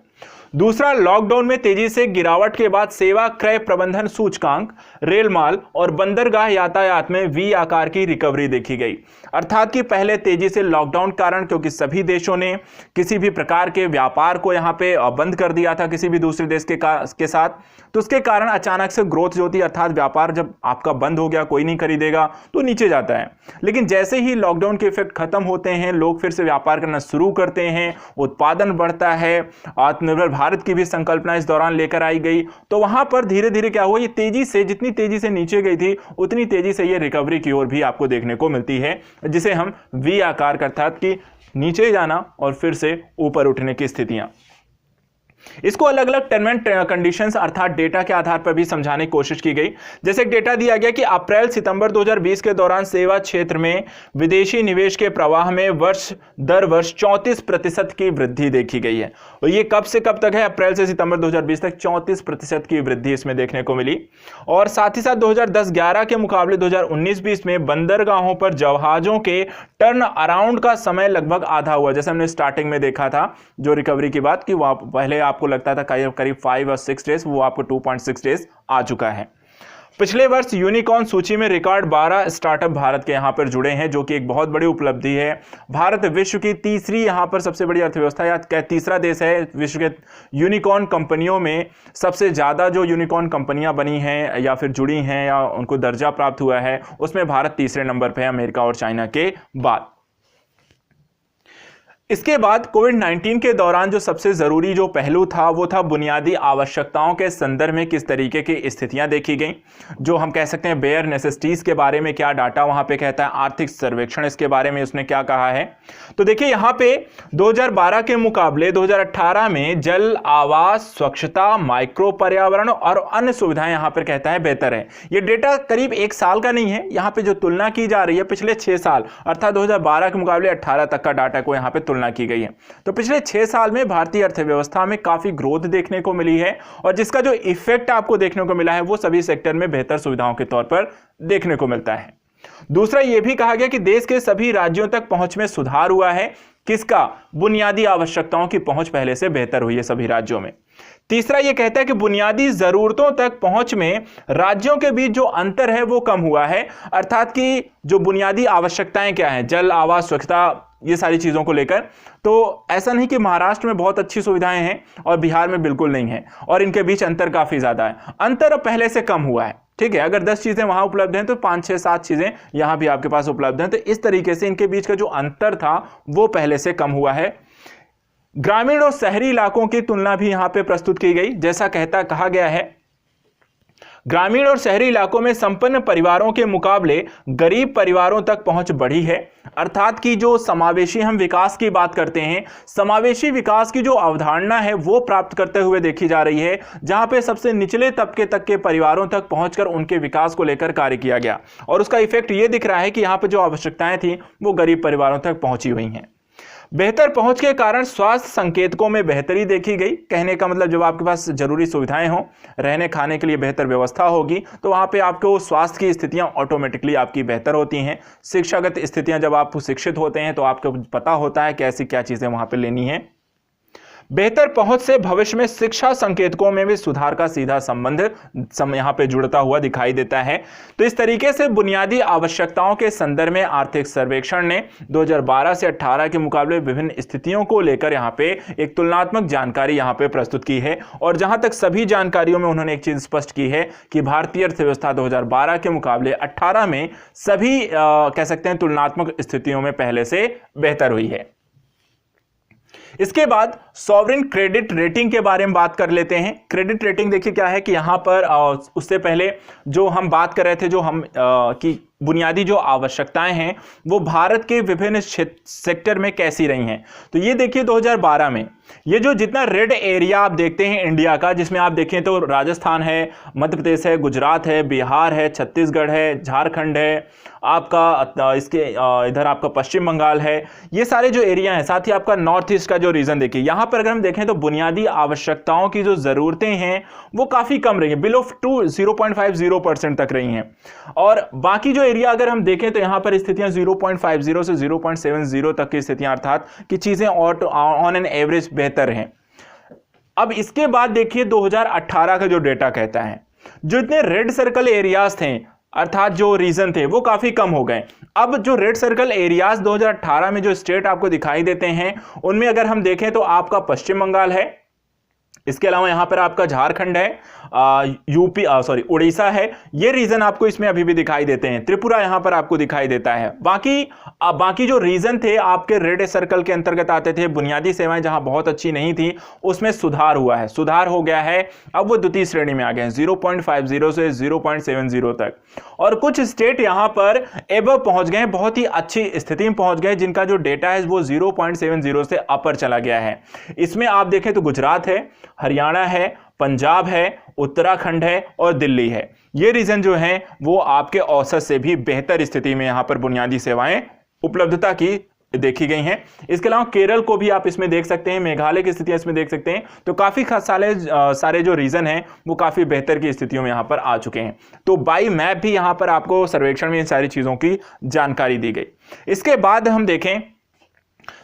दूसरा, लॉकडाउन में तेजी से गिरावट के बाद सेवा क्रय प्रबंधन सूचकांक, रेल माल और बंदरगाह यातायात में वी आकार की रिकवरी देखी गई। अर्थात कि पहले तेजी से लॉकडाउन कारण, क्योंकि सभी देशों ने किसी भी प्रकार के व्यापार को यहां पे बंद कर दिया था किसी भी दूसरे देश के साथ, तो उसके कारण अचानक से ग्रोथ जो होती है, अर्थात व्यापार जब आपका बंद हो गया, कोई नहीं खरीदेगा, तो नीचे जाता है। लेकिन जैसे ही लॉकडाउन के इफेक्ट खत्म होते हैं, लोग फिर से व्यापार करना शुरू करते हैं, उत्पादन बढ़ता है, आत्मनिर्भर भारत की भी संकल्पना इस दौरान लेकर आई गई, तो वहां पर धीरे धीरे क्या हुआ, ये तेजी से, जितनी तेजी से नीचे गई थी उतनी तेजी से ये रिकवरी की ओर भी आपको देखने को मिलती है, जिसे हम वी आकार, अर्थात कि नीचे जाना और फिर से ऊपर उठने की स्थितियां। इसको अलग अलग टर्म एंड कंडीशंस अर्थात डेटा के आधार पर भी समझाने की कोशिश की गई। जैसे एक डेटा दिया गया कि अप्रैल सितंबर 2020 के दौरान सेवा क्षेत्र में विदेशी निवेश के प्रवाह में वर्ष 34% की वृद्धि देखी गई है। और ये कब से कब तक है? अप्रैल से सितंबर 2020 तक 34% की वृद्धि इसमें देखने को मिली। और साथ ही साथ 2010-11 के मुकाबले 2019-20 में बंदरगाहों पर जहाजों के टर्न अराउंड का समय लगभग आधा हुआ। जैसे हमने स्टार्टिंग में देखा था जो रिकवरी की बात, कि वहां पहले आपको लगता था करीब 5 और 6 डेज, वो आपको 2.6 डेज आ चुका है। पिछले वर्ष यूनिकॉर्न सूची में रिकॉर्ड 12 स्टार्टअप भारत के यहां पर जुड़े हैं, जो कि एक बहुत बड़ी उपलब्धि है। भारत विश्व की तीसरी यहां पर सबसे बड़ी अर्थव्यवस्था या तीसरा देश है विश्व के यूनिकॉर्न कंपनियों में। सबसे ज्यादा जो यूनिकॉर्न कंपनियां बनी हैं या फिर जुड़ी हैं या उनको दर्जा प्राप्त हुआ है, उसमें भारत तीसरे नंबर पर है, अमेरिका और चाइना के बाद। इसके बाद कोविड-19 के दौरान जो सबसे जरूरी जो पहलू था वो था बुनियादी आवश्यकताओं के संदर्भ में किस तरीके की स्थितियां देखी गई, जो हम कह सकते हैं बेयर नेसेसिटीज के बारे में क्या डाटा वहां पे कहता है, आर्थिक सर्वेक्षण इसके बारे में उसने क्या कहा है। तो देखिए यहां पे 2012 के मुकाबले 2018 में जल, आवास, स्वच्छता, माइक्रो पर्यावरण और अन्य सुविधाएं यहां पर कहता है बेहतर है। ये डेटा करीब 1 साल का नहीं है, यहां पे जो तुलना की जा रही है पिछले 6 साल अर्थात 2012 के मुकाबले 18 तक का डाटा को यहां पे तुलना की गई है। तो पिछले 6 साल में भारतीय अर्थव्यवस्था में काफी ग्रोथ देखने को मिली है, और जिसका जो इफेक्ट आपको देखने को मिला है वो सभी सेक्टर में बेहतर सुविधाओं के तौर पर देखने को मिलता है। दूसरा यह भी कहा गया कि देश के सभी राज्यों तक पहुंच में सुधार हुआ है। किसका? बुनियादी आवश्यकताओं की पहुंच पहले से बेहतर हुई है सभी राज्यों में। तीसरा यह कहता है कि बुनियादी जरूरतों तक पहुंच में राज्यों के बीच जो अंतर है वो कम हुआ है, अर्थात कि जो बुनियादी आवश्यकताएं क्या हैं, जल, आवास, स्वच्छता, ये सारी चीजों को लेकर, तो ऐसा नहीं कि महाराष्ट्र में बहुत अच्छी सुविधाएं हैं और बिहार में बिल्कुल नहीं है, और इनके बीच अंतर काफी ज्यादा है। अंतर अब पहले से कम हुआ है, ठीक है। अगर 10 चीजें वहां उपलब्ध हैं तो 5, 6, 7 चीजें यहां भी आपके पास उपलब्ध हैं। तो इस तरीके से इनके बीच का जो अंतर था वो पहले से कम हुआ है। ग्रामीण और शहरी इलाकों की तुलना भी यहां पे प्रस्तुत की गई। जैसा कहा गया है, ग्रामीण और शहरी इलाकों में संपन्न परिवारों के मुकाबले गरीब परिवारों तक पहुंच बढ़ी है। अर्थात कि जो समावेशी हम विकास की बात करते हैं, समावेशी विकास की जो अवधारणा है वो प्राप्त करते हुए देखी जा रही है, जहां पे सबसे निचले तबके तक के परिवारों तक पहुंचकर उनके विकास को लेकर कार्य किया गया, और उसका इफेक्ट ये दिख रहा है कि यहां पे जो आवश्यकताएं थी वो गरीब परिवारों तक पहुंची हुई हैं। बेहतर पहुंच के कारण स्वास्थ्य संकेतकों में बेहतरी देखी गई। कहने का मतलब जब आपके पास जरूरी सुविधाएं हो, रहने खाने के लिए बेहतर व्यवस्था होगी, तो वहां पे आपको स्वास्थ्य की स्थितियां ऑटोमेटिकली आपकी बेहतर होती हैं। शिक्षागत स्थितियां, जब आप शिक्षित होते हैं तो आपको पता होता है कैसी क्या चीजें वहां पे लेनी है। बेहतर पहुंच से भविष्य में शिक्षा संकेतकों में भी सुधार का सीधा संबंध यहां पे जुड़ता हुआ दिखाई देता है। तो इस तरीके से बुनियादी आवश्यकताओं के संदर्भ में आर्थिक सर्वेक्षण ने 2012 से 18 के मुकाबले विभिन्न स्थितियों को लेकर यहां पे एक तुलनात्मक जानकारी यहां पे प्रस्तुत की है। और जहां तक सभी जानकारियों में उन्होंने एक चीज स्पष्ट की है कि भारतीय अर्थव्यवस्था 2012 के मुकाबले 18 में सभी कह सकते हैं तुलनात्मक स्थितियों में पहले से बेहतर हुई है। इसके बाद सॉवरेन क्रेडिट रेटिंग के बारे में बात कर लेते हैं। क्रेडिट रेटिंग देखिए क्या है कि यहां पर उससे पहले जो हम बात कर रहे थे, जो हम की बुनियादी जो आवश्यकताएं हैं वो भारत के विभिन्न सेक्टर में कैसी रही हैं। तो ये देखिए 2012 में ये जो जितना रेड एरिया आप देखते हैं इंडिया का, जिसमें आप देखें तो राजस्थान है, मध्य प्रदेश है, गुजरात है, बिहार है, छत्तीसगढ़ है, झारखंड है, आपका इसके इधर आपका पश्चिम बंगाल है, ये सारे जो एरिया हैं, साथ ही आपका नॉर्थ ईस्ट का जो रीजन देखिए, यहां पर अगर हम देखें तो बुनियादी आवश्यकताओं की जो जरूरतें हैं वो काफी कम रही है, बिलो 0.50% तक रही हैं। और बाकी जो एरिया अगर हम देखें तो यहां पर स्थितियां 0.50 से 0.70 तक की स्थितियां, अर्थात कि चीजें ऑन एन एवरेज बेहतर हैं। अब इसके बाद देखिए 2018 का जो डेटा कहता है, जो इतने रेड सर्कल एरियाज थे अर्थात जो रीजन थे वो काफी कम हो गए। अब जो रेड सर्कल एरियाज 2018 में जो स्टेट आपको दिखाई देते हैं उनमें अगर हम देखें तो आपका पश्चिम बंगाल है, इसके अलावा यहां पर आपका झारखंड है, यूपी उड़ीसा है, ये रीजन आपको इसमें अभी भी दिखाई देते हैं। त्रिपुरा यहां पर आपको दिखाई देता है। बाकी जो रीजन थे आपके रेड सर्कल के अंतर्गत आते थे, बुनियादी सेवाएं जहां बहुत अच्छी नहीं थी उसमें सुधार हुआ है, सुधार हो गया है। अब वो द्वितीय श्रेणी में आ गए हैं 0.50 से 0.70 तक, और कुछ स्टेट यहां पर एबव पहुंच गए, बहुत ही अच्छी स्थिति में पहुंच गए, जिनका जो डेटा है वो 0.70 से अपर चला गया है। इसमें आप देखें तो गुजरात है, हरियाणा है, पंजाब है, उत्तराखंड है और दिल्ली है। ये रीजन जो हैं वो आपके औसत से भी बेहतर स्थिति में यहां पर बुनियादी सेवाएं उपलब्धता की देखी गई हैं। इसके अलावा केरल को भी आप इसमें देख सकते हैं, मेघालय की स्थितियां इसमें देख सकते हैं। तो काफी सारे जो रीजन हैं वो काफी बेहतर की स्थितियों में यहां पर आ चुके हैं। तो बाई मैप भी यहां पर आपको सर्वेक्षण में इन सारी चीजों की जानकारी दी गई। इसके बाद हम देखें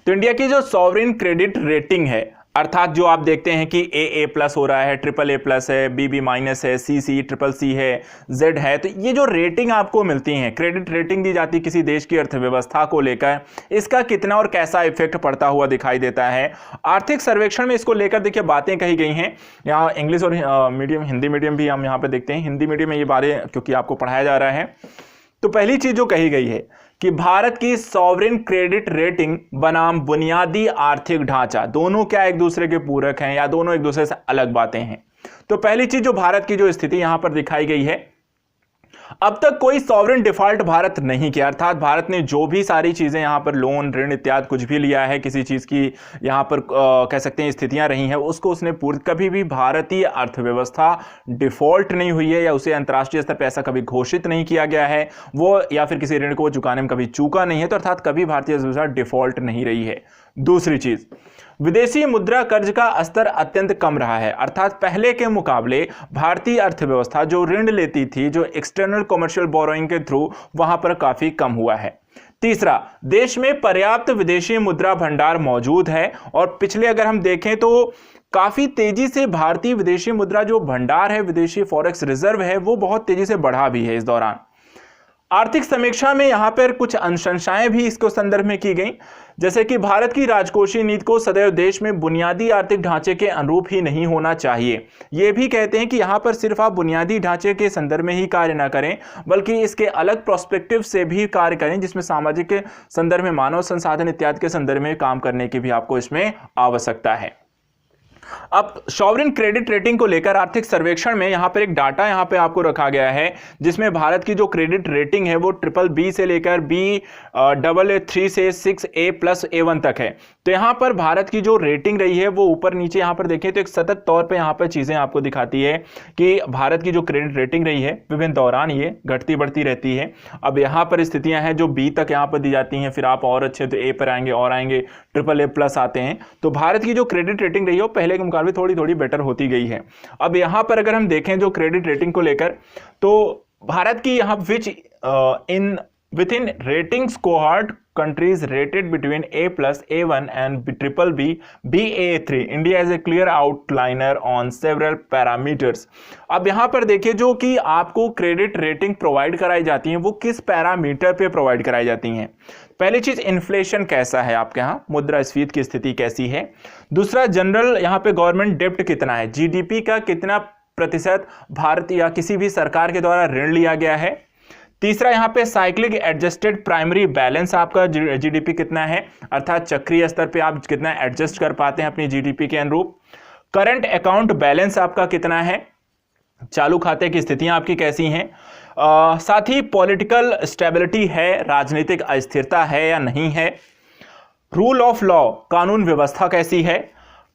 तो इंडिया की जो सॉवरेन क्रेडिट रेटिंग है, अर्थात जो आप देखते हैं कि AA+ हो रहा है, AAA+ है, BB- है, CC, CCC है, Z है, तो ये जो रेटिंग आपको मिलती हैं, क्रेडिट रेटिंग दी जाती है किसी देश की अर्थव्यवस्था को लेकर, इसका कितना और कैसा इफेक्ट पड़ता हुआ दिखाई देता है। आर्थिक सर्वेक्षण में इसको लेकर देखिए बातें कही गई हैं। यहाँ इंग्लिश और मीडियम, हिंदी मीडियम भी हम यहाँ पे देखते हैं। हिंदी मीडियम में ये बातें क्योंकि आपको पढ़ाया जा रहा है, तो पहली चीज जो कही गई है कि भारत की सॉवरेन क्रेडिट रेटिंग बनाम बुनियादी आर्थिक ढांचा, दोनों क्या एक दूसरे के पूरक हैं या दोनों एक दूसरे से अलग बातें हैं। तो पहली चीज जो भारत की जो स्थिति यहां पर दिखाई गई है, अब तक कोई सॉवरेन डिफॉल्ट भारत नहीं किया, अर्थात भारत ने जो भी सारी चीजें यहां पर लोन, ऋण इत्यादि कुछ भी लिया है, किसी चीज की यहां पर कह सकते हैं स्थितियां रही हैं, उसको उसने पूर्ण, कभी भी भारतीय अर्थव्यवस्था डिफॉल्ट नहीं हुई है या उसे अंतर्राष्ट्रीय स्तर पर ऐसा कभी घोषित नहीं किया गया है वो, या फिर किसी ऋण को चुकाने में कभी चूका नहीं है। तो अर्थात कभी भारतीय अर्थव्यवस्था डिफॉल्ट नहीं रही है। दूसरी चीज, विदेशी मुद्रा कर्ज का स्तर अत्यंत कम रहा है, अर्थात पहले के मुकाबले भारतीय अर्थव्यवस्था जो ऋण लेती थी, जो एक्सटर्नल कमर्शियल बोरोइंग के थ्रू, वहां पर काफी कम हुआ है। तीसरा, देश में पर्याप्त विदेशी मुद्रा भंडार मौजूद है, और पिछले अगर हम देखें तो काफी तेजी से भारतीय विदेशी मुद्रा जो भंडार है, विदेशी फॉरेक्स रिजर्व है, वो बहुत तेजी से बढ़ा भी है इस दौरान। आर्थिक समीक्षा में यहां पर कुछ अनुशंसाएं भी इसको संदर्भ में की गई, जैसे कि भारत की राजकोषीय नीति को सदैव देश में बुनियादी आर्थिक ढांचे के अनुरूप ही नहीं होना चाहिए। यह भी कहते हैं कि यहां पर सिर्फ आप बुनियादी ढांचे के संदर्भ में ही कार्य ना करें, बल्कि इसके अलग प्रोस्पेक्टिव से भी कार्य करें, जिसमें सामाजिक के संदर्भ में, मानव संसाधन इत्यादि के संदर्भ में काम करने की भी आपको इसमें आवश्यकता है। अब सॉवरेन क्रेडिट रेटिंग को लेकर आर्थिक सर्वेक्षण में यहां पर एक डाटा यहां पे आपको रखा गया है, जिसमें भारत की जो क्रेडिट रेटिंग है वो BBB से लेकर Baa3 से 6A+ A1 तक है। तो यहां पर भारत की जो रेटिंग रही है वो ऊपर नीचे यहां पर देखें तो एक सतत तौर पे यहां पर चीजें आपको दिखाती है कि भारत की जो क्रेडिट रेटिंग रही है विभिन्न दौरान ये घटती बढ़ती रहती है। अब यहां पर स्थितियां हैं जो B तक यहां पर दी जाती हैं, फिर आप और अच्छे तो A पर आएंगे और आएंगे, AAA+ आते हैं। तो भारत की जो क्रेडिट रेटिंग रही है वो पहले के मुकाबले थोड़ी थोड़ी बेटर होती गई है। अब यहां पर अगर हम देखें जो क्रेडिट रेटिंग को लेकर, तो भारत की यहां within ratings cohort countries rated between A+, A1 and BBB, Baa3, India is a clear outliner on several parameters। अब यहां पर देखिए जो कि आपको क्रेडिट रेटिंग प्रोवाइड कराई जाती है वो किस पैरामीटर पे प्रोवाइड कराई जाती हैं। पहली चीज, इन्फ्लेशन कैसा है आपके यहाँ, मुद्रास्फीति की स्थिति कैसी है। दूसरा, जनरल यहाँ पे गवर्नमेंट डेब्ट कितना है, GDP का कितना प्रतिशत भारत या किसी भी सरकार के द्वारा ऋण लिया गया है। तीसरा, यहाँ पे साइक्लिक एडजस्टेड प्राइमरी बैलेंस आपका GDP कितना है, अर्थात चक्रीय स्तर पे आप कितना एडजस्ट कर पाते हैं अपनी GDP के अनुरूप। करंट अकाउंट बैलेंस आपका कितना है, चालू खाते की स्थितियां आपकी कैसी हैं। साथ ही पॉलिटिकल स्टेबिलिटी है, राजनीतिक अस्थिरता है या नहीं है। रूल ऑफ लॉ, कानून व्यवस्था कैसी है।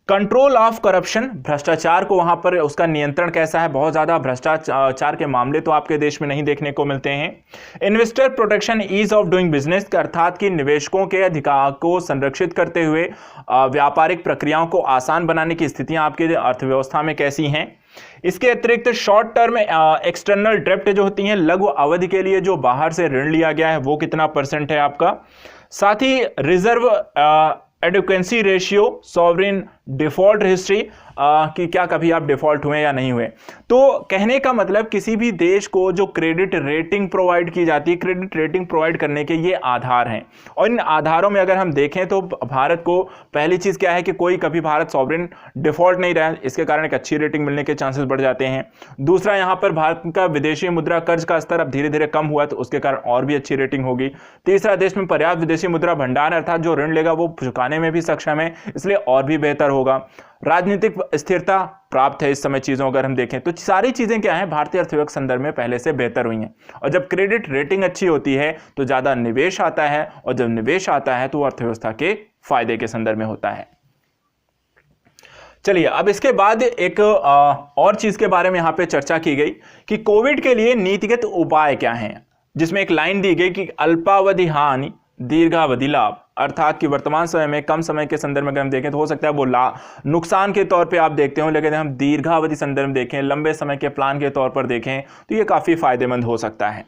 कंट्रोल ऑफ करप्शन, भ्रष्टाचार को वहां पर उसका नियंत्रण कैसा है, बहुत ज्यादा भ्रष्टाचार के मामले तो आपके देश में नहीं देखने को मिलते हैं। Investor protection, ease of doing business, अर्थात कि निवेशकों के अधिकार को संरक्षित करते हुए व्यापारिक प्रक्रियाओं को आसान बनाने की स्थितियां आपकी अर्थव्यवस्था में कैसी हैं। इसके अतिरिक्त शॉर्ट टर्म एक्सटर्नल डेब्ट जो होती हैं, लघु अवधि के लिए जो बाहर से ऋण लिया गया है वो कितना % है आपका। साथ ही reserve adequacy ratio, sovereign default history कि क्या कभी आप डिफॉल्ट हुए या नहीं हुए। तो कहने का मतलब किसी भी देश को जो क्रेडिट रेटिंग प्रोवाइड की जाती है, क्रेडिट रेटिंग प्रोवाइड करने के ये आधार हैं, और इन आधारों में अगर हम देखें तो भारत को पहली चीज़ क्या है कि कोई कभी भारत सॉवरेन डिफॉल्ट नहीं रहा, इसके कारण एक अच्छी रेटिंग मिलने के चांसेस बढ़ जाते हैं। दूसरा, यहाँ पर भारत का विदेशी मुद्रा कर्ज का स्तर अब धीरे धीरे कम हुआ तो उसके कारण और भी अच्छी रेटिंग होगी। तीसरा, देश में पर्याप्त विदेशी मुद्रा भंडार अर्थात जो ऋण लेगा वो चुकाने में भी सक्षम है, इसलिए और भी बेहतर होगा। राजनीतिक स्थिरता प्राप्त है इस समय चीजों अगर हम देखें तो सारी चीजें क्या हैं, भारतीय अर्थव्यवस्था संदर्भ में पहले से बेहतर हुई हैं। और जब क्रेडिट रेटिंग अच्छी होती है तो ज्यादा निवेश आता है, और जब निवेश आता है तो अर्थव्यवस्था के फायदे के संदर्भ में होता है। चलिए, अब इसके बाद एक और चीज के बारे में यहां पे चर्चा की गई कि कोविड के लिए नीतिगत उपाय क्या हैं, जिसमें एक लाइन दी गई कि अल्पावधि हानि दीर्घावधि लाभ, अर्थात कि वर्तमान समय में कम समय के संदर्भ में अगर हम देखें तो हो सकता है वो नुकसान के तौर पे आप देखते हो, लेकिन हम दीर्घावधि संदर्भ में देखें, लंबे समय के प्लान के तौर पर देखें तो ये काफी फायदेमंद हो सकता है।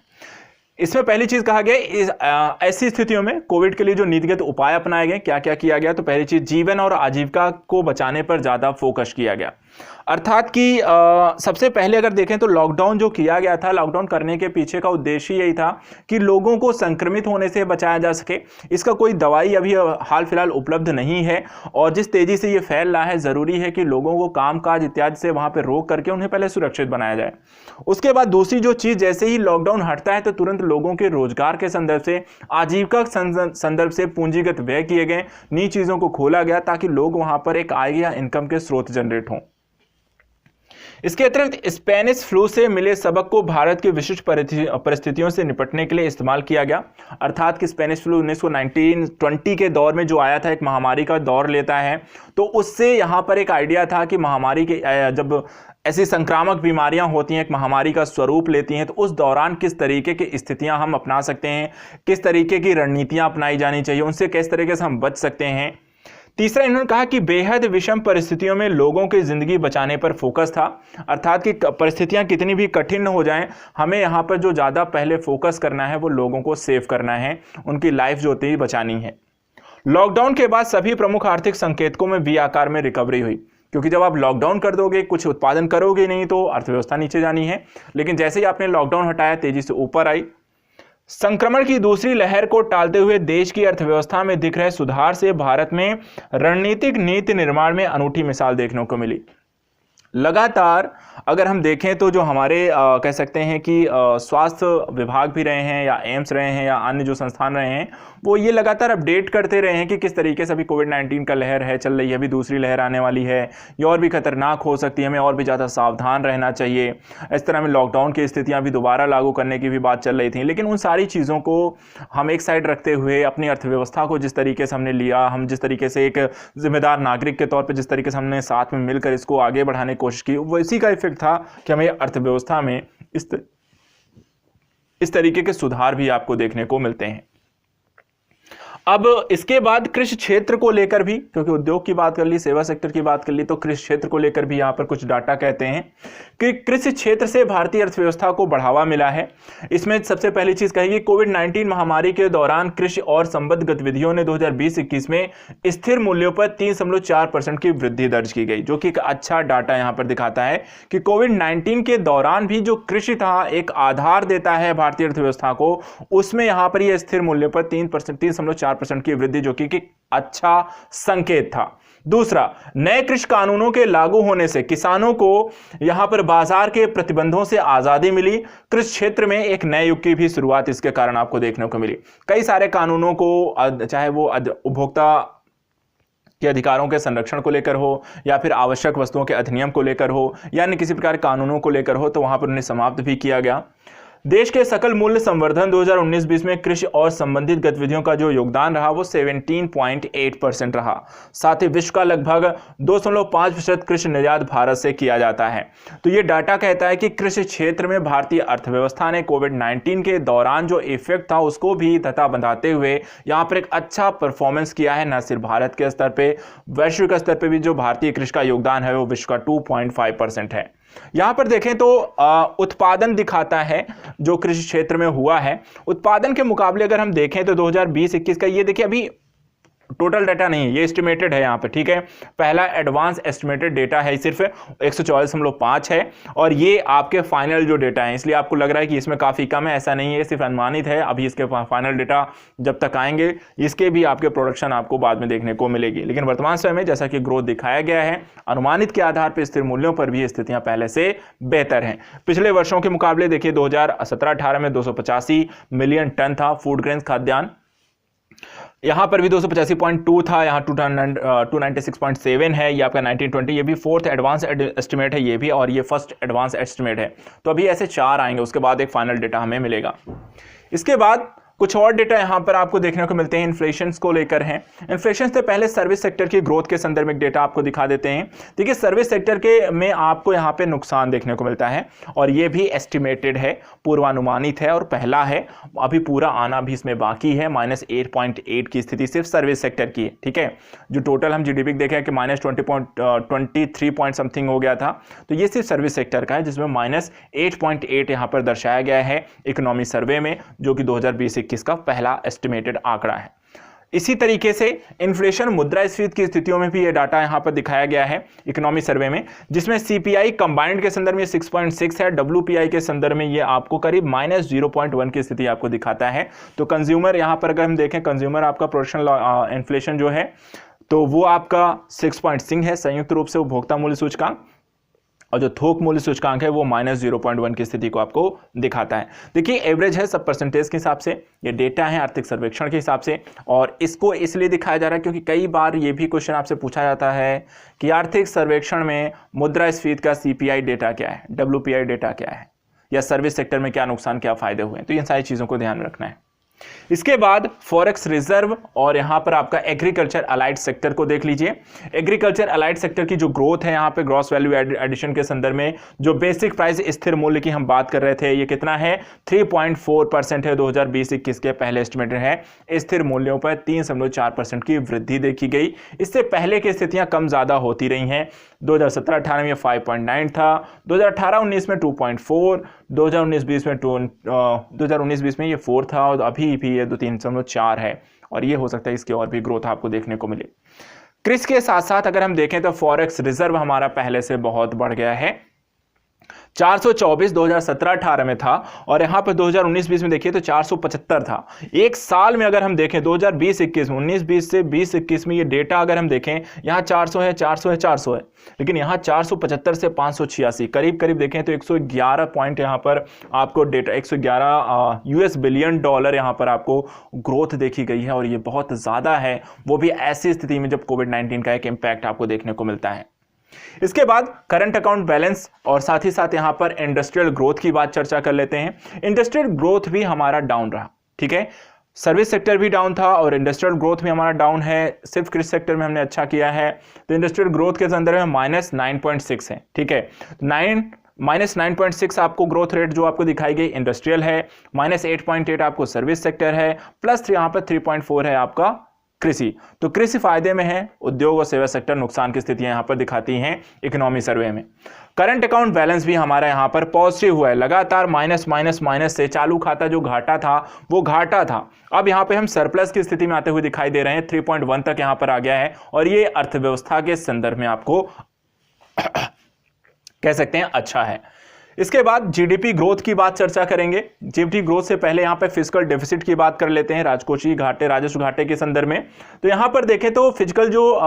इसमें पहली चीज कहा गया ऐसी स्थितियों में कोविड के लिए जो नीतिगत उपाय अपनाए गए, क्या क्या किया गया, तो पहली चीज जीवन और आजीविका को बचाने पर ज्यादा फोकस किया गया। अर्थात कि सबसे पहले अगर देखें तो लॉकडाउन जो किया गया था, लॉकडाउन करने के पीछे का उद्देश्य यही था कि लोगों को संक्रमित होने से बचाया जा सके। इसका कोई दवाई अभी हाल फिलहाल उपलब्ध नहीं है, और जिस तेजी से ये फैल रहा है जरूरी है कि लोगों को कामकाज इत्यादि से वहां पर रोक करके उन्हें पहले सुरक्षित बनाया जाए। उसके बाद दूसरी जो चीज, जैसे ही लॉकडाउन हटता है तो तुरंत लोगों के रोजगार के संदर्भ से, आजीविका संदर्भ से पूंजीगत व्यय किए गए, नई चीजों को खोला गया ताकि लोग वहां पर एक आय या इनकम के स्रोत जनरेट हों। इसके अतिरिक्त स्पेनिश फ्लू से मिले सबक को भारत की विशिष्ट परिस्थितियों से निपटने के लिए इस्तेमाल किया गया। अर्थात कि स्पेनिश फ्लू 1920 के दौर में जो आया था, एक महामारी का दौर लेता है, तो उससे यहाँ पर एक आइडिया था कि महामारी के जब ऐसी संक्रामक बीमारियां होती हैं, एक महामारी का स्वरूप लेती हैं, तो उस दौरान किस तरीके की स्थितियां हम अपना सकते हैं, किस तरीके की रणनीतियां अपनाई जानी चाहिए, उनसे किस तरीके से हम बच सकते हैं। तीसरा, इन्होंने कहा कि बेहद विषम परिस्थितियों में लोगों की जिंदगी बचाने पर फोकस था। अर्थात कि परिस्थितियां कितनी भी कठिन हो जाएं, हमें यहाँ पर जो ज़्यादा पहले फोकस करना है वो लोगों को सेव करना है, उनकी लाइफ जो होती है बचानी है। लॉकडाउन के बाद सभी प्रमुख आर्थिक संकेतकों में वी आकार में रिकवरी हुई, क्योंकि जब आप लॉकडाउन कर दोगे, कुछ उत्पादन करोगे नहीं तो अर्थव्यवस्था नीचे जानी है, लेकिन जैसे ही आपने लॉकडाउन हटाया तेजी से ऊपर आई। संक्रमण की दूसरी लहर को टालते हुए देश की अर्थव्यवस्था में दिख रहे सुधार से भारत में रणनीतिक नीति निर्माण में अनूठी मिसाल देखने को मिली। लगातार अगर हम देखें तो जो हमारे कह सकते हैं कि स्वास्थ्य विभाग भी रहे हैं या एम्स रहे हैं या अन्य जो संस्थान रहे हैं, वो ये लगातार अपडेट करते रहे हैं कि किस तरीके से अभी कोविड-19 का लहर है, चल रही है, अभी दूसरी लहर आने वाली है, ये और भी खतरनाक हो सकती है, हमें और भी ज़्यादा सावधान रहना चाहिए। इस तरह में लॉकडाउन की स्थितियाँ भी दोबारा लागू करने की भी बात चल रही थी, लेकिन उन सारी चीज़ों को हम एक साइड रखते हुए अपनी अर्थव्यवस्था को जिस तरीके से हमने लिया, हम जिस तरीके से एक जिम्मेदार नागरिक के तौर पर जिस तरीके से हमने साथ में मिलकर इसको आगे बढ़ाने कोशिश की, वो इसी का इफेक्ट था कि हमें अर्थव्यवस्था में इस तरीके के सुधार भी आपको देखने को मिलते हैं। अब इसके बाद कृषि क्षेत्र को लेकर भी, क्योंकि उद्योग की बात कर ली, सेवा सेक्टर की बात कर ली, तो कृषि क्षेत्र को लेकर भी यहाँ पर कुछ डाटा कहते हैं कि कृषि क्षेत्र से भारतीय अर्थव्यवस्था को बढ़ावा मिला है। इसमें सबसे पहली चीज कहेगी, कोविड-19 महामारी के दौरान कृषि और संबद्ध गतिविधियों ने 2020-21 में स्थिर मूल्यों पर 3.4% की वृद्धि दर्ज की गई, जो कि एक अच्छा डाटा यहाँ पर दिखाता है कि कोविड-19 के दौरान भी जो कृषि था एक आधार देता है भारतीय अर्थव्यवस्था को, उसमें यहाँ पर यह स्थिर मूल्यों पर 3.4% की वृद्धि, जो कि अच्छा संकेत था। दूसरा, नए कृषि कानूनों के लागू होने से किसानों को यहां पर बाजार के प्रतिबंधों से आजादी मिली। कृषि क्षेत्र में एक नए युग की भी शुरुआत इसके कारण आपको देखने को मिली। कई सारे कानूनों को, चाहे वो उपभोक्ता के अधिकारों के संरक्षण को लेकर हो या फिर आवश्यक वस्तुओं के अधिनियम को लेकर हो या अन्य किसी प्रकार कानूनों को लेकर हो, तो वहां पर उन्हें समाप्त भी किया गया। देश के सकल मूल्य संवर्धन 2019-20 में कृषि और संबंधित गतिविधियों का जो योगदान रहा वो 17.8% रहा। साथ ही विश्व का लगभग 2.5% कृषि निर्यात भारत से किया जाता है। तो ये डाटा कहता है कि कृषि क्षेत्र में भारतीय अर्थव्यवस्था ने कोविड-19 के दौरान जो इफेक्ट था उसको भी धता बंधाते हुए यहाँ पर एक अच्छा परफॉर्मेंस किया है। न सिर्फ भारत के स्तर पर, वैश्विक स्तर पर भी जो भारतीय कृषि का योगदान है वो विश्व का 2.5% है। यहां पर देखें तो उत्पादन दिखाता है जो कृषि क्षेत्र में हुआ है। उत्पादन के मुकाबले अगर हम देखें तो 2020-21 का ये देखिए, अभी टोटल डाटा नहीं है, ये एस्टिमेटेड है यहाँ पे, ठीक है। पहला एडवांस एस्टिमेटेड डेटा है सिर्फ 144.5 है, और ये आपके फाइनल जो डेटा है, इसलिए आपको लग रहा है कि इसमें काफ़ी कम है, ऐसा नहीं है, सिर्फ अनुमानित है। अभी इसके फाइनल डेटा जब तक आएंगे इसके भी आपके प्रोडक्शन आपको बाद में देखने को मिलेगी। लेकिन वर्तमान समय में जैसा कि ग्रोथ दिखाया गया है, अनुमानित के आधार पर स्थिर मूल्यों पर भी स्थितियाँ पहले से बेहतर हैं। पिछले वर्षों के मुकाबले देखिए 2017-18 में 285 मिलियन टन था फूड ग्रेन्स खाद्यान्न, यहां पर भी 285.2 था, यहां 296.7 है, ये आपका 1920, ये भी फोर्थ एडवांस एस्टिमेट है ये भी, और ये फर्स्ट एडवांस एस्टिमेट है। तो अभी ऐसे 4 आएंगे, उसके बाद एक फाइनल डेटा हमें मिलेगा। इसके बाद कुछ और डेटा यहां पर आपको देखने को मिलते हैं, इन्फ्लेशन को लेकर हैं। इन्फ्लेशन से पहले सर्विस सेक्टर की ग्रोथ के संदर्भ में डेटा आपको दिखा देते हैं। देखिए सर्विस सेक्टर के में आपको यहां पे नुकसान देखने को मिलता है, और ये भी एस्टिमेटेड है, पूर्वानुमानित है और पहला है, अभी पूरा आना भी इसमें बाकी है। -8.8 की स्थिति सिर्फ सर्विस सेक्टर की है, ठीक है। जो टोटल हम जीडीपी देखें कि -23 पॉइंट समथिंग हो गया था, तो ये सिर्फ सर्विस सेक्टर का है, जिसमें -8.8 यहां पर दर्शाया गया है इकोनॉमी सर्वे में, जो कि 2020 किसका पहला एस्टिमेटेड आंकड़ा है। इसी तरीके से इन्फ्लेशन मुद्रास्फीति की स्थितियों में भी ये डाटा यहां पर दिखाया गया है इकोनॉमी सर्वे में, जिसमें सीपीआई कंबाइंड के संदर्भ में 6.6 है, डब्ल्यूपीआई के संदर्भ में ये आपको करीब -0.1 की स्थिति आपको दिखाता है। तो कंज्यूमर यहां पर अगर हम देखें, कंज्यूमर आपका प्रोडक्शन इन्फ्लेशन जो है तो वो आपका 6.6 है संयुक्त रूप से उपभोक्ता मूल्य सूचकांक, और जो थोक मूल्य सूचकांक है वो -0.1 की स्थिति को आपको दिखाता है। देखिए एवरेज है सब परसेंटेज के हिसाब से, ये डेटा है आर्थिक सर्वेक्षण के हिसाब से, और इसको इसलिए दिखाया जा रहा है क्योंकि कई बार ये भी क्वेश्चन आपसे पूछा जाता है कि आर्थिक सर्वेक्षण में मुद्रास्फीति का सीपीआई डेटा क्या है, डब्ल्यूपीआई डेटा क्या है, या सर्विस सेक्टर में क्या नुकसान क्या फायदे हुए हैं। तो इन सारी चीज़ों को ध्यान में रखना है। इसके बाद फॉरेक्स रिजर्व और यहां पर आपका एग्रीकल्चर अलाइड सेक्टर को देख लीजिए। एग्रीकल्चर अलाइड सेक्टर की जो ग्रोथ है यहां पे ग्रॉस वैल्यू एडिशन के संदर्भ में, जो बेसिक प्राइस स्थिर मूल्य की हम बात कर रहे थे, ये कितना है 3.4% है 2020-21 के पहले एस्टिमेट है। स्थिर मूल्यों पर 3.4% की वृद्धि देखी गई। इससे पहले की स्थितियां कम ज्यादा होती रही हैं। 2017-18 में 5.9 था, 2018-19 में 2.4, 2019-20 में 2019-20 में ये 4 था, और अभी भी ये 3.4 है, और ये हो सकता है इसकी और भी ग्रोथ आपको देखने को मिले। कृषि के साथ साथ अगर हम देखें तो फॉरेक्स रिजर्व हमारा पहले से बहुत बढ़ गया है, 424 2017-18 में था, और यहां पर 2019-20 में देखिए तो 475 था। एक साल में अगर हम देखें 2020-21 में, 19-20 से 20-21 में ये डेटा अगर हम देखें, यहां 400 है, 400 है, 400 है, लेकिन यहां 475 से 586 करीब करीब देखें तो 111 पॉइंट यहां पर आपको डेटा, 111 US बिलियन डॉलर यहां पर आपको ग्रोथ देखी गई है, और ये बहुत ज्यादा है, वो भी ऐसी स्थिति में जब कोविड-19 का एक इंपैक्ट आपको देखने को मिलता है। इसके बाद करंट अकाउंट बैलेंस और साथ ही साथ यहां पर इंडस्ट्रियल ग्रोथ की बात चर्चा कर लेते हैं। इंडस्ट्रियल ग्रोथ भी हमारा डाउन रहा, ठीक है, सर्विस सेक्टर भी डाउन था और इंडस्ट्रियल ग्रोथ भी हमारा डाउन है। सिर्फ कृषि सेक्टर में हमने अच्छा किया है, तो इंडस्ट्रियल ग्रोथ के संदर्भ में -9.6 है, ठीक है, -9.6 आपको ग्रोथ रेट जो आपको दिखाई गई इंडस्ट्रियल है, -8.8 आपको सर्विस सेक्टर है, +3 यहां पर 3.4 है आपका कृषि। तो कृषि फायदे में है, उद्योग और सेवा सेक्टर नुकसान की स्थितियां यहां पर दिखाती हैं इकोनॉमी सर्वे में। करंट अकाउंट बैलेंस भी हमारा यहां पर पॉजिटिव हुआ है, लगातार माइनस से चालू खाता जो घाटा था वो घाटा था, अब यहां पे हम सरप्लस की स्थिति में आते हुए दिखाई दे रहे हैं, 3.1 तक यहां पर आ गया है, और ये अर्थव्यवस्था के संदर्भ में आपको कह सकते हैं अच्छा है। इसके बाद जीडीपी ग्रोथ की बात चर्चा करेंगे। जीडीपी ग्रोथ से पहले यहां पे फिजिकल डेफिसिट की बात कर लेते हैं, राजकोषीय घाटे, राजस्व घाटे के संदर्भ में। तो यहां पर देखें तो फिजिकल जो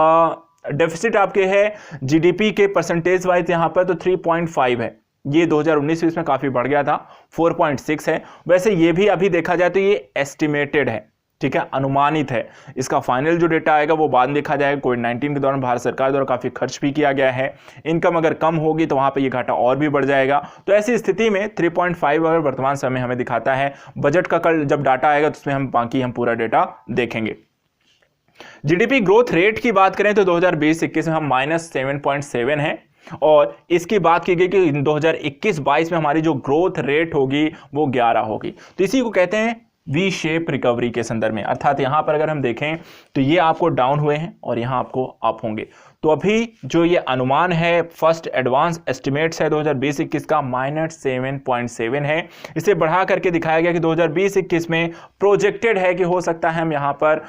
डेफिसिट आपके है जीडीपी के परसेंटेज वाइज यहां पर तो 3.5 है, ये 2019-20 में काफी बढ़ गया था, 4.6 है। वैसे ये भी अभी देखा जाए तो ये एस्टिमेटेड है, ठीक है, अनुमानित है, इसका फाइनल जो डेटा आएगा वो बाद में देखा जाएगा। कोविड-19 के दौरान भारत सरकार द्वारा काफी खर्च भी किया गया है, इनकम अगर कम होगी तो वहां पे ये घाटा और भी बढ़ जाएगा। तो ऐसी स्थिति में 3.5 अगर वर्तमान समय हमें दिखाता है, बजट का कल जब डाटा आएगा तो उसमें हम बाकी पूरा डेटा देखेंगे। जीडीपी ग्रोथ रेट की बात करें तो 2020-21 में हम -7.7 है, और इसकी बात की गई कि 2021-22 में हमारी जो ग्रोथ रेट होगी वो 11 होगी। तो इसी को कहते हैं वी शेप रिकवरी के संदर्भ में, अर्थात यहां पर अगर हम देखें तो ये आपको डाउन हुए हैं और यहां आपको अप होंगे। तो अभी जो ये अनुमान है फर्स्ट एडवांस एस्टिमेट्स है 2020-21 का -7.7 है, इसे बढ़ा करके दिखाया गया कि 2020-21 में प्रोजेक्टेड है कि हो सकता है हम यहां पर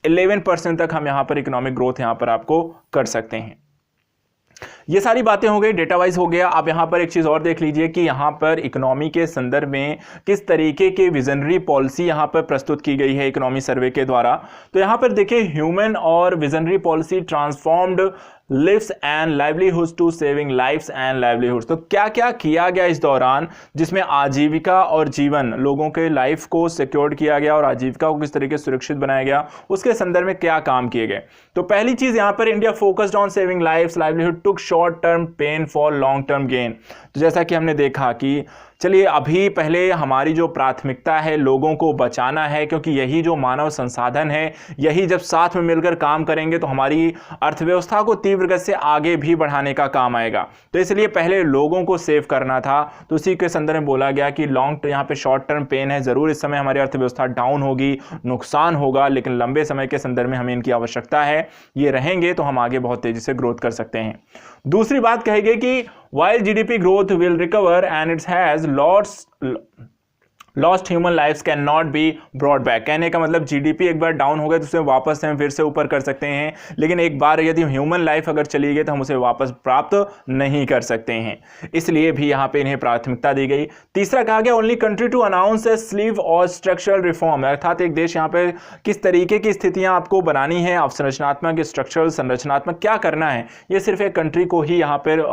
11% तक हम यहाँ पर इकोनॉमिक ग्रोथ यहाँ पर आपको कर सकते हैं। ये सारी बातें हो गई, डेटा वाइज हो गया। आप यहाँ पर एक चीज़ और देख लीजिए कि यहाँ पर इकोनॉमी के संदर्भ में किस तरीके के विजनरी पॉलिसी यहाँ पर प्रस्तुत की गई है इकोनॉमी सर्वे के द्वारा। तो यहाँ पर देखिए, ह्यूमन और visionary policy transformed lives and livelihoods to saving lives and livelihoods. तो क्या क्या किया गया इस दौरान, जिसमें आजीविका और जीवन, लोगों के लाइफ को सिक्योर्ड किया गया और आजीविका को किस तरीके से सुरक्षित बनाया गया, उसके संदर्भ में क्या काम किए गए। तो पहली चीज यहाँ पर, India focused on saving lives livelihood took short term pain for long term gain. तो जैसा कि हमने देखा कि चलिए अभी पहले हमारी जो प्राथमिकता है लोगों को बचाना है, क्योंकि यही जो मानव संसाधन है, यही जब साथ में मिलकर काम करेंगे तो हमारी अर्थव्यवस्था को तीव्र गति से आगे भी बढ़ाने का काम आएगा। तो इसलिए पहले लोगों को सेव करना था। तो उसी के संदर्भ में बोला गया कि यहाँ पे शॉर्ट टर्म पेन है, जरूर इस समय हमारी अर्थव्यवस्था डाउन होगी, नुकसान होगा, लेकिन लंबे समय के संदर्भ में हमें इनकी आवश्यकता है। ये रहेंगे तो हम आगे बहुत तेजी से ग्रोथ कर सकते हैं। दूसरी बात कही गई कि while GDP growth will recover and it has lost human lifes can not be brought back. कहने का मतलब जीडीपी एक बार डाउन हो गया तो उसे वापस हम फिर से ऊपर कर सकते हैं, लेकिन एक बार यदि ह्यूमन लाइफ अगर चली गई तो हम उसे वापस प्राप्त नहीं कर सकते हैं। इसलिए भी यहाँ पे इन्हें प्राथमिकता दी गई। तीसरा कहा गया, only country to announce a slew और स्ट्रक्चरल रिफॉर्म, अर्थात एक देश यहाँ पे किस तरीके की स्थितियाँ आपको बनानी है, अवसंरचनात्मक, स्ट्रक्चरल, संरचनात्मक क्या करना है, ये सिर्फ एक कंट्री को ही यहाँ पर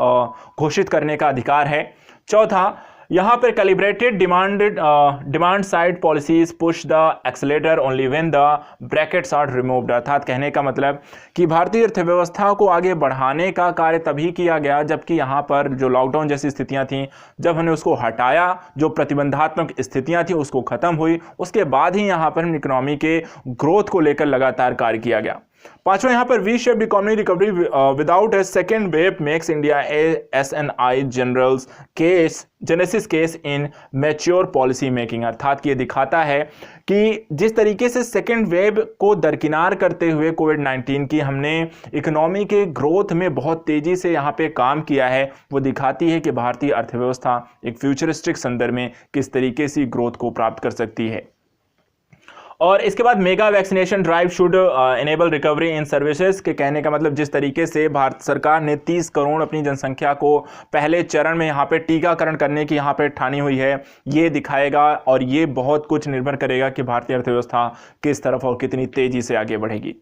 घोषित करने का अधिकार है। चौथा, यहाँ पर calibrated demand side policies push the accelerator only when the brackets are removed. अर्थात कहने का मतलब कि भारतीय अर्थव्यवस्था को आगे बढ़ाने का कार्य तभी किया गया जबकि यहाँ पर जो लॉकडाउन जैसी स्थितियाँ थीं, जब हमने उसको हटाया, जो प्रतिबंधात्मक स्थितियाँ थी उसको खत्म हुई, उसके बाद ही यहाँ पर इकोनॉमी के ग्रोथ को लेकर लगातार कार्य किया गया। पांचवा, यहाँ पर V shaped economy recovery without A second wave makes India SNI genesis case in mature policy making. अर्थात कि ये दिखाता है कि जिस तरीके से सेकेंड वेव को दरकिनार करते हुए कोविड-19 की हमने इकोनॉमी के ग्रोथ में बहुत तेजी से यहाँ पे काम किया है, वो दिखाती है कि भारतीय अर्थव्यवस्था एक फ्यूचरिस्टिक संदर्भ में किस तरीके से ग्रोथ को प्राप्त कर सकती है। और इसके बाद mega vaccination drive should enable recovery in services के कहने का मतलब जिस तरीके से भारत सरकार ने 30 करोड़ अपनी जनसंख्या को पहले चरण में यहाँ पे टीकाकरण करने की यहाँ पे ठानी हुई है, ये दिखाएगा और ये बहुत कुछ निर्भर करेगा कि भारतीय अर्थव्यवस्था किस तरफ और कितनी तेजी से आगे बढ़ेगी।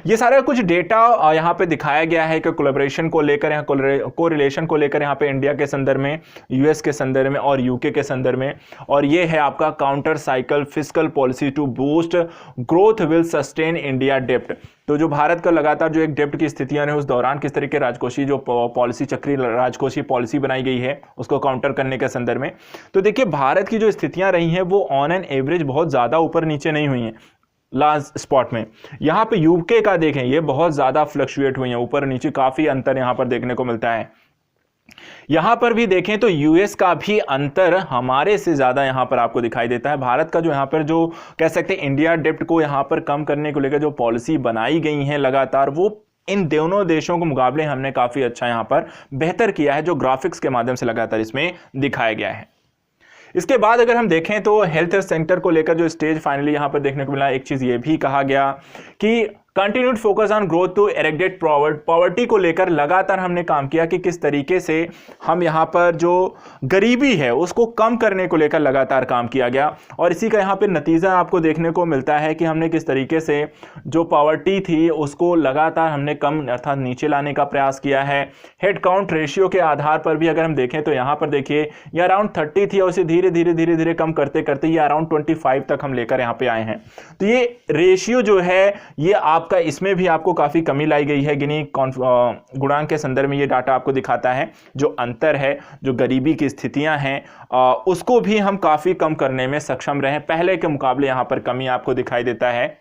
ये सारा कुछ डेटा यहाँ पे दिखाया गया है कि कोलैबोरेशन को लेकर, यहाँ कोरिलेशन को लेकर यहाँ पे इंडिया के संदर्भ में, यूएस के संदर्भ में और यूके के संदर्भ में। और ये है आपका counter cycle fiscal policy to boost growth will sustain India डेप्ट। तो जो भारत का लगातार जो एक डेप्ट की स्थितियां हैं उस दौरान किस तरीके राजकोषीय जो पॉलिसी, चक्रीय राजकोषीय पॉलिसी बनाई गई है उसको काउंटर करने के संदर्भ में। तो देखिए भारत की जो स्थितियां रही हैं वो ऑन एन एवरेज बहुत ज्यादा ऊपर नीचे नहीं हुई हैं लास्ट स्पॉट में। यहाँ पे यूके का देखें, ये बहुत ज्यादा फ्लक्चुएट हुई है, ऊपर नीचे काफी अंतर यहाँ पर देखने को मिलता है। यहां पर भी देखें तो यूएस का भी अंतर हमारे से ज्यादा यहां पर आपको दिखाई देता है। भारत का जो यहां पर जो कह सकते हैं इंडिया डेप्ट को यहां पर कम करने को लेकर जो पॉलिसी बनाई गई है लगातार, वो इन दोनों देशों के मुकाबले हमने काफी अच्छा यहां पर बेहतर किया है, जो ग्राफिक्स के माध्यम से लगातार इसमें दिखाया गया है। इसके बाद अगर हम देखें तो हेल्थ सेक्टर को लेकर जो स्टेज फाइनली यहां पर देखने को मिला, एक चीज ये भी कहा गया कि continued focus on growth to eradicate poverty को लेकर लगातार हमने काम किया कि किस तरीके से हम यहाँ पर जो गरीबी है उसको कम करने को लेकर लगातार काम किया गया। और इसी का यहाँ पे नतीजा आपको देखने को मिलता है कि हमने किस तरीके से जो पॉवर्टी थी उसको लगातार हमने कम अर्थात नीचे लाने का प्रयास किया है। हेड काउंट रेशियो के आधार पर भी अगर हम देखें तो यहाँ पर देखिए ये अराउंड 30 थी और उसे धीरे धीरे कम करते करते ये अराउंड 25 तक हम लेकर यहाँ पे आए हैं। तो ये रेशियो जो है ये आपका, इसमें भी आपको काफी कमी लाई गई है। गिनी गुणांक के संदर्भ में ये डाटा आपको दिखाता है जो अंतर है, जो गरीबी की स्थितियां हैं उसको भी हम काफी कम करने में सक्षम रहे, पहले के मुकाबले यहां पर कमी आपको दिखाई देता है।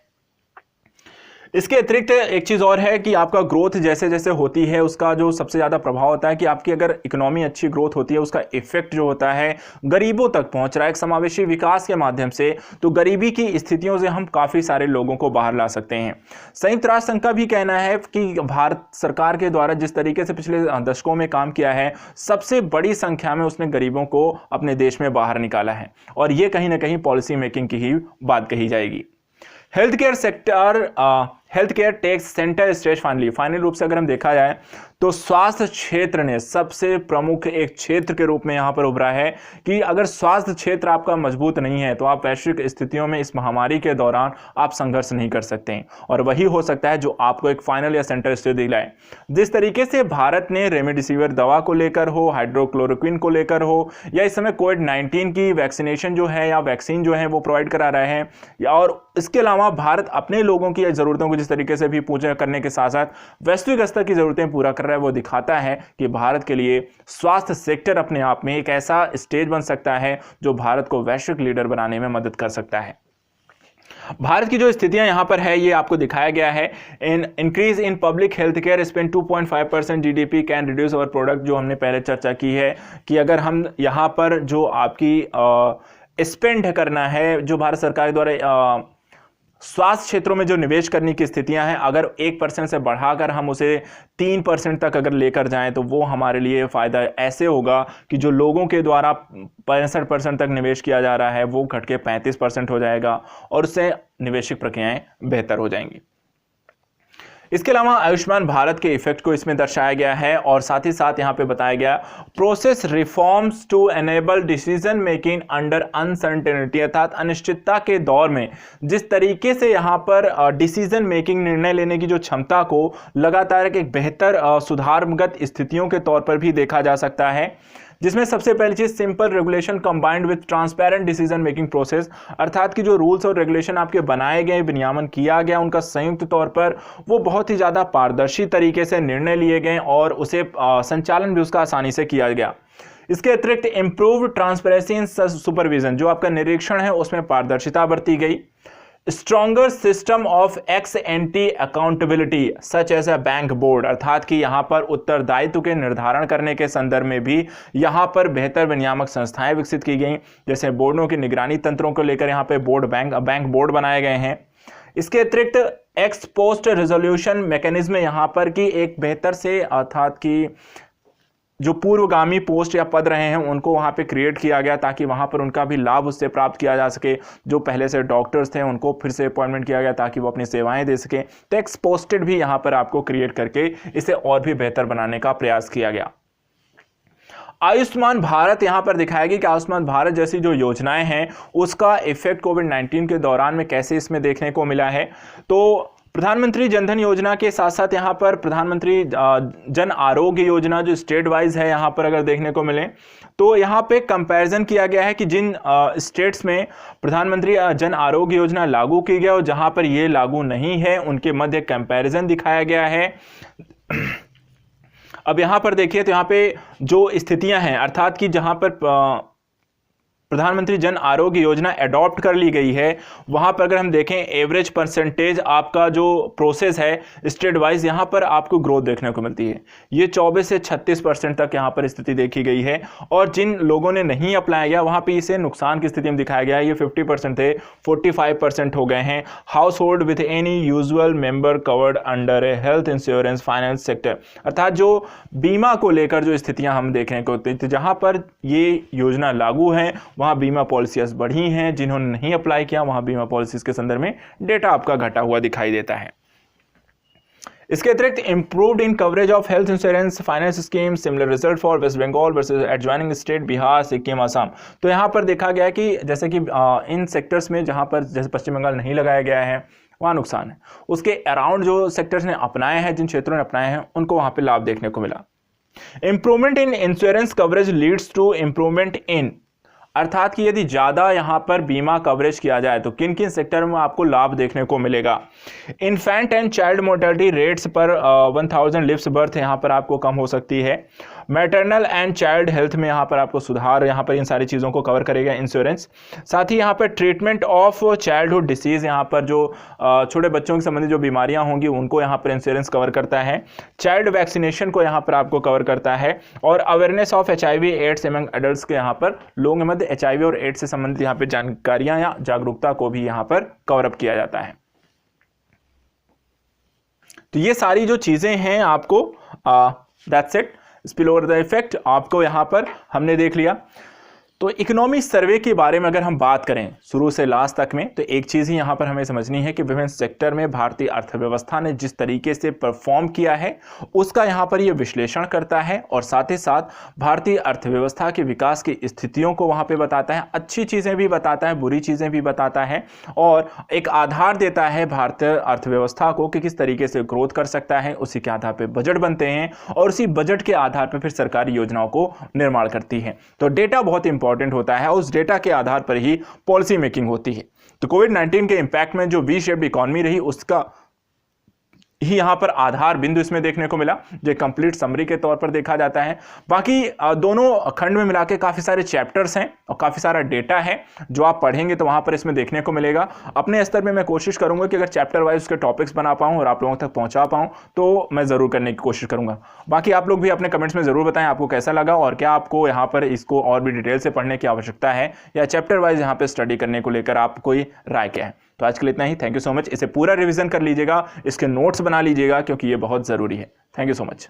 इसके अतिरिक्त एक चीज और है कि आपका ग्रोथ जैसे जैसे होती है उसका जो सबसे ज्यादा प्रभाव होता है कि आपकी अगर इकोनॉमी अच्छी ग्रोथ होती है उसका इफेक्ट जो होता है गरीबों तक पहुंच रहा है एक समावेशी विकास के माध्यम से। तो गरीबी की स्थितियों से हम काफी सारे लोगों को बाहर ला सकते हैं। संयुक्त राष्ट्र संघ का भी कहना है कि भारत सरकार के द्वारा जिस तरीके से पिछले दशकों में काम किया है, सबसे बड़ी संख्या में उसने गरीबों को अपने देश में बाहर निकाला है और यह कहीं ना कहीं पॉलिसी मेकिंग की ही बात कही जाएगी। Health health care takes centre stage final रूप से अगर हम देखा जाए तो स्वास्थ्य क्षेत्र ने सबसे प्रमुख एक क्षेत्र के रूप में यहाँ पर उभरा है कि अगर स्वास्थ्य क्षेत्र आपका मजबूत नहीं है तो आप वैश्विक स्थितियों में इस महामारी के दौरान आप संघर्ष नहीं कर सकते हैं, और वही हो सकता है जो आपको एक फाइनल या सेंटर स्टेज दिलाए। जिस तरीके से भारत ने रेमडेसिविर दवा को लेकर हो, हाइड्रोक्लोरोक्विन को लेकर हो, या इस समय कोविड-19 की वैक्सीनेशन जो है या वैक्सीन जो है वो प्रोवाइड करा रहे हैं, और इसके अलावा भारत अपने लोगों की ज़रूरतों को जिस तरीके से भी पूरा करने के साथ साथ वैश्विक स्तर की ज़रूरतें पूरा कर रहा है, वो दिखाता है कि भारत के लिए स्वास्थ्य सेक्टर अपने आप में एक ऐसा स्टेज बन सकता है जो भारत को वैश्विक लीडर बनाने में मदद कर सकता है। भारत की जो स्थितियां यहां पर है ये आपको दिखाया गया है। Increase in public health care spend 2.5% GDP can reduce our product, जो हमने पहले चर्चा की है कि अगर हम यहां पर जो आपकी स्पेंड करना है, जो भारत सरकार द्वारा स्वास्थ्य क्षेत्रों में जो निवेश करने की स्थितियां हैं, अगर 1% से बढ़ाकर हम उसे 3% तक अगर लेकर जाएं तो वो हमारे लिए फ़ायदा ऐसे होगा कि जो लोगों के द्वारा 65% तक निवेश किया जा रहा है वो घट के 35% हो जाएगा, और उससे निवेशिक प्रक्रियाएं बेहतर हो जाएंगी। इसके अलावा आयुष्मान भारत के इफेक्ट को इसमें दर्शाया गया है, और साथ ही साथ यहाँ पे बताया गया process reforms to enable decision making under uncertainty, अर्थात अनिश्चितता के दौर में जिस तरीके से यहाँ पर डिसीजन मेकिंग, निर्णय लेने की जो क्षमता को लगातार एक बेहतर सुधारगत स्थितियों के तौर पर भी देखा जा सकता है, जिसमें सबसे पहली चीज simple regulation combined with transparent decision making process, अर्थात कि जो रूल्स और रेगुलेशन आपके बनाए गए, विनियमन किया गया, उनका संयुक्त तौर पर वो बहुत ही ज़्यादा पारदर्शी तरीके से निर्णय लिए गए और उसे संचालन भी उसका आसानी से किया गया। इसके अतिरिक्त इम्प्रूव्ड ट्रांसपेरेंसी इन सुपरविजन, जो आपका निरीक्षण है उसमें पारदर्शिता बरती गई। Stronger system of ex ante accountability such as a bank board, अर्थात कि यहाँ पर उत्तरदायित्व के निर्धारण करने के संदर्भ में भी यहाँ पर बेहतर विनियामक संस्थाएं विकसित की गई, जैसे बोर्डों की निगरानी तंत्रों को लेकर यहाँ पे बैंक बोर्ड बनाए गए हैं। इसके अतिरिक्त एक्स पोस्ट रेजोल्यूशन मैकेनिज्म यहाँ पर की एक बेहतर से, अर्थात कि जो पूर्वगामी पोस्ट या पद रहे हैं उनको वहाँ पे क्रिएट किया गया ताकि वहाँ पर उनका भी लाभ उससे प्राप्त किया जा सके। जो पहले से डॉक्टर्स थे उनको फिर से अपॉइंटमेंट किया गया ताकि वो अपनी सेवाएं दे सके। तो एक्स पोस्टेड भी यहाँ पर आपको क्रिएट करके इसे और भी बेहतर बनाने का प्रयास किया गया। आयुष्मान भारत यहाँ पर दिखाया गया कि आयुष्मान भारत जैसी जो योजनाएं हैं उसका इफेक्ट कोविड-19 के दौरान में कैसे इसमें देखने को मिला है। तो प्रधानमंत्री जनधन योजना के साथ साथ यहाँ पर प्रधानमंत्री जन आरोग्य योजना जो स्टेट वाइज है यहाँ पर अगर देखने को मिले तो यहाँ पे कंपैरिजन किया गया है कि जिन स्टेट्स में प्रधानमंत्री जन आरोग्य योजना लागू की गया और जहाँ पर ये लागू नहीं है उनके मध्य कंपैरिजन दिखाया गया है। अब यहाँ पर देखिए तो यहाँ पे जो स्थितियां हैं, अर्थात कि जहाँ पर प्रधानमंत्री जन आरोग्य योजना अडॉप्ट कर ली गई है वहाँ पर अगर हम देखें एवरेज परसेंटेज आपका जो प्रोसेस है स्टेट वाइज यहाँ पर आपको ग्रोथ देखने को मिलती है। ये 24 से 36% तक यहाँ पर स्थिति देखी गई है, और जिन लोगों ने नहीं अप्लाई किया वहाँ पे इसे नुकसान की स्थिति में दिखाया गया है। ये 50% थे, 45% हो गए हैं। House hold with any usual member covered under A health insurance finance sector, अर्थात जो बीमा को लेकर जो स्थितियाँ हम देखने को होती, तो जहाँ पर ये योजना लागू है वहाँ बीमा पॉलिसीज बढ़ी हैं, जिन्होंने नहीं अप्लाई किया वहाँ बीमा पॉलिसीज के संदर्भ में डेटा आपका घटा हुआ दिखाई देता है। इसके अतिरिक्त improved in coverage of health insurance finance scheme, similar result for West Bengal versus adjoining state Bihar, Sikkim, Assam. तो यहाँ पर देखा गया कि जैसे कि इन सेक्टर्स में जहाँ पर जैसे पश्चिम बंगाल नहीं लगाया गया है वहाँ नुकसान है, उसके अराउंड जो सेक्टर्स ने अपनाए हैं, जिन क्षेत्रों ने अपनाए हैं उनको वहाँ पर लाभ देखने को मिला। Improvement in insurance coverage leads to improvement in, अर्थात कि यदि ज़्यादा यहाँ पर बीमा कवरेज किया जाए तो किन किन सेक्टर में आपको लाभ देखने को मिलेगा। Infant and child mortality rates पर 1000 लिव्स बर्थ यहाँ पर आपको कम हो सकती है। मैटरनल एंड चाइल्ड हेल्थ में यहाँ पर आपको सुधार, यहाँ पर इन सारी चीज़ों को कवर करेगा इंश्योरेंस। साथ ही यहाँ पर ट्रीटमेंट ऑफ चाइल्डहुड डिसीज़, यहाँ पर जो छोटे बच्चों से संबंधित जो बीमारियाँ होंगी उनको यहाँ पर इंश्योरेंस कवर करता है। चाइल्ड वैक्सीनेशन को यहाँ पर आपको कवर करता है, और awareness of HIV AIDS among adults के यहाँ पर लोगों के मध्य HIV और एड्स से संबंधित यहाँ पर जानकारियाँ या जागरूकता को भी यहाँ पर कवर अप किया जाता है। तो ये सारी जो चीज़ें हैं आपको that's it, spill over the effect आपको यहाँ पर हमने देख लिया। तो इकोनॉमी सर्वे के बारे में अगर हम बात करें शुरू से लास्ट तक में, तो एक चीज़ ही यहाँ पर हमें समझनी है कि विभिन्न सेक्टर में भारतीय अर्थव्यवस्था ने जिस तरीके से परफॉर्म किया है उसका यहाँ पर ये विश्लेषण करता है और साथ ही साथ भारतीय अर्थव्यवस्था के विकास की स्थितियों को वहाँ पे बताता है, अच्छी चीज़ें भी बताता है, बुरी चीज़ें भी बताता है और एक आधार देता है भारतीय अर्थव्यवस्था को कि किस तरीके से ग्रोथ कर सकता है। उसी के आधार पर बजट बनते हैं और उसी बजट के आधार पर फिर सरकारी योजनाओं को निर्माण करती है। तो डेटा बहुत इंपॉर्टेंट होता है, उस डेटा के आधार पर ही पॉलिसी मेकिंग होती है। तो कोविड-19 के इंपैक्ट में जो वी शेप्ड इकोनॉमी रही उसका ही यहां पर आधार बिंदु इसमें देखने को मिला, जो कंप्लीट समरी के तौर पर देखा जाता है। बाकी दोनों खंड में मिला के काफी सारे चैप्टर्स हैं और काफी सारा डेटा है जो आप पढ़ेंगे तो वहां पर इसमें देखने को मिलेगा। अपने स्तर में मैं कोशिश करूंगा कि अगर चैप्टर वाइज उसके टॉपिक्स बना पाऊं और आप लोगों तक पहुंचा पाऊं तो मैं जरूर करने की कोशिश करूंगा। बाकी आप लोग भी अपने कमेंट्स में जरूर बताएं आपको कैसा लगा और क्या आपको यहाँ पर इसको और भी डिटेल से पढ़ने की आवश्यकता है या चैप्टर वाइज यहाँ पे स्टडी करने को लेकर आप कोई राय क्या है। तो आज के लिए इतना ही। Thank you so much. इसे पूरा रिवीजन कर लीजिएगा, इसके नोट्स बना लीजिएगा क्योंकि ये बहुत ज़रूरी है। Thank you so much.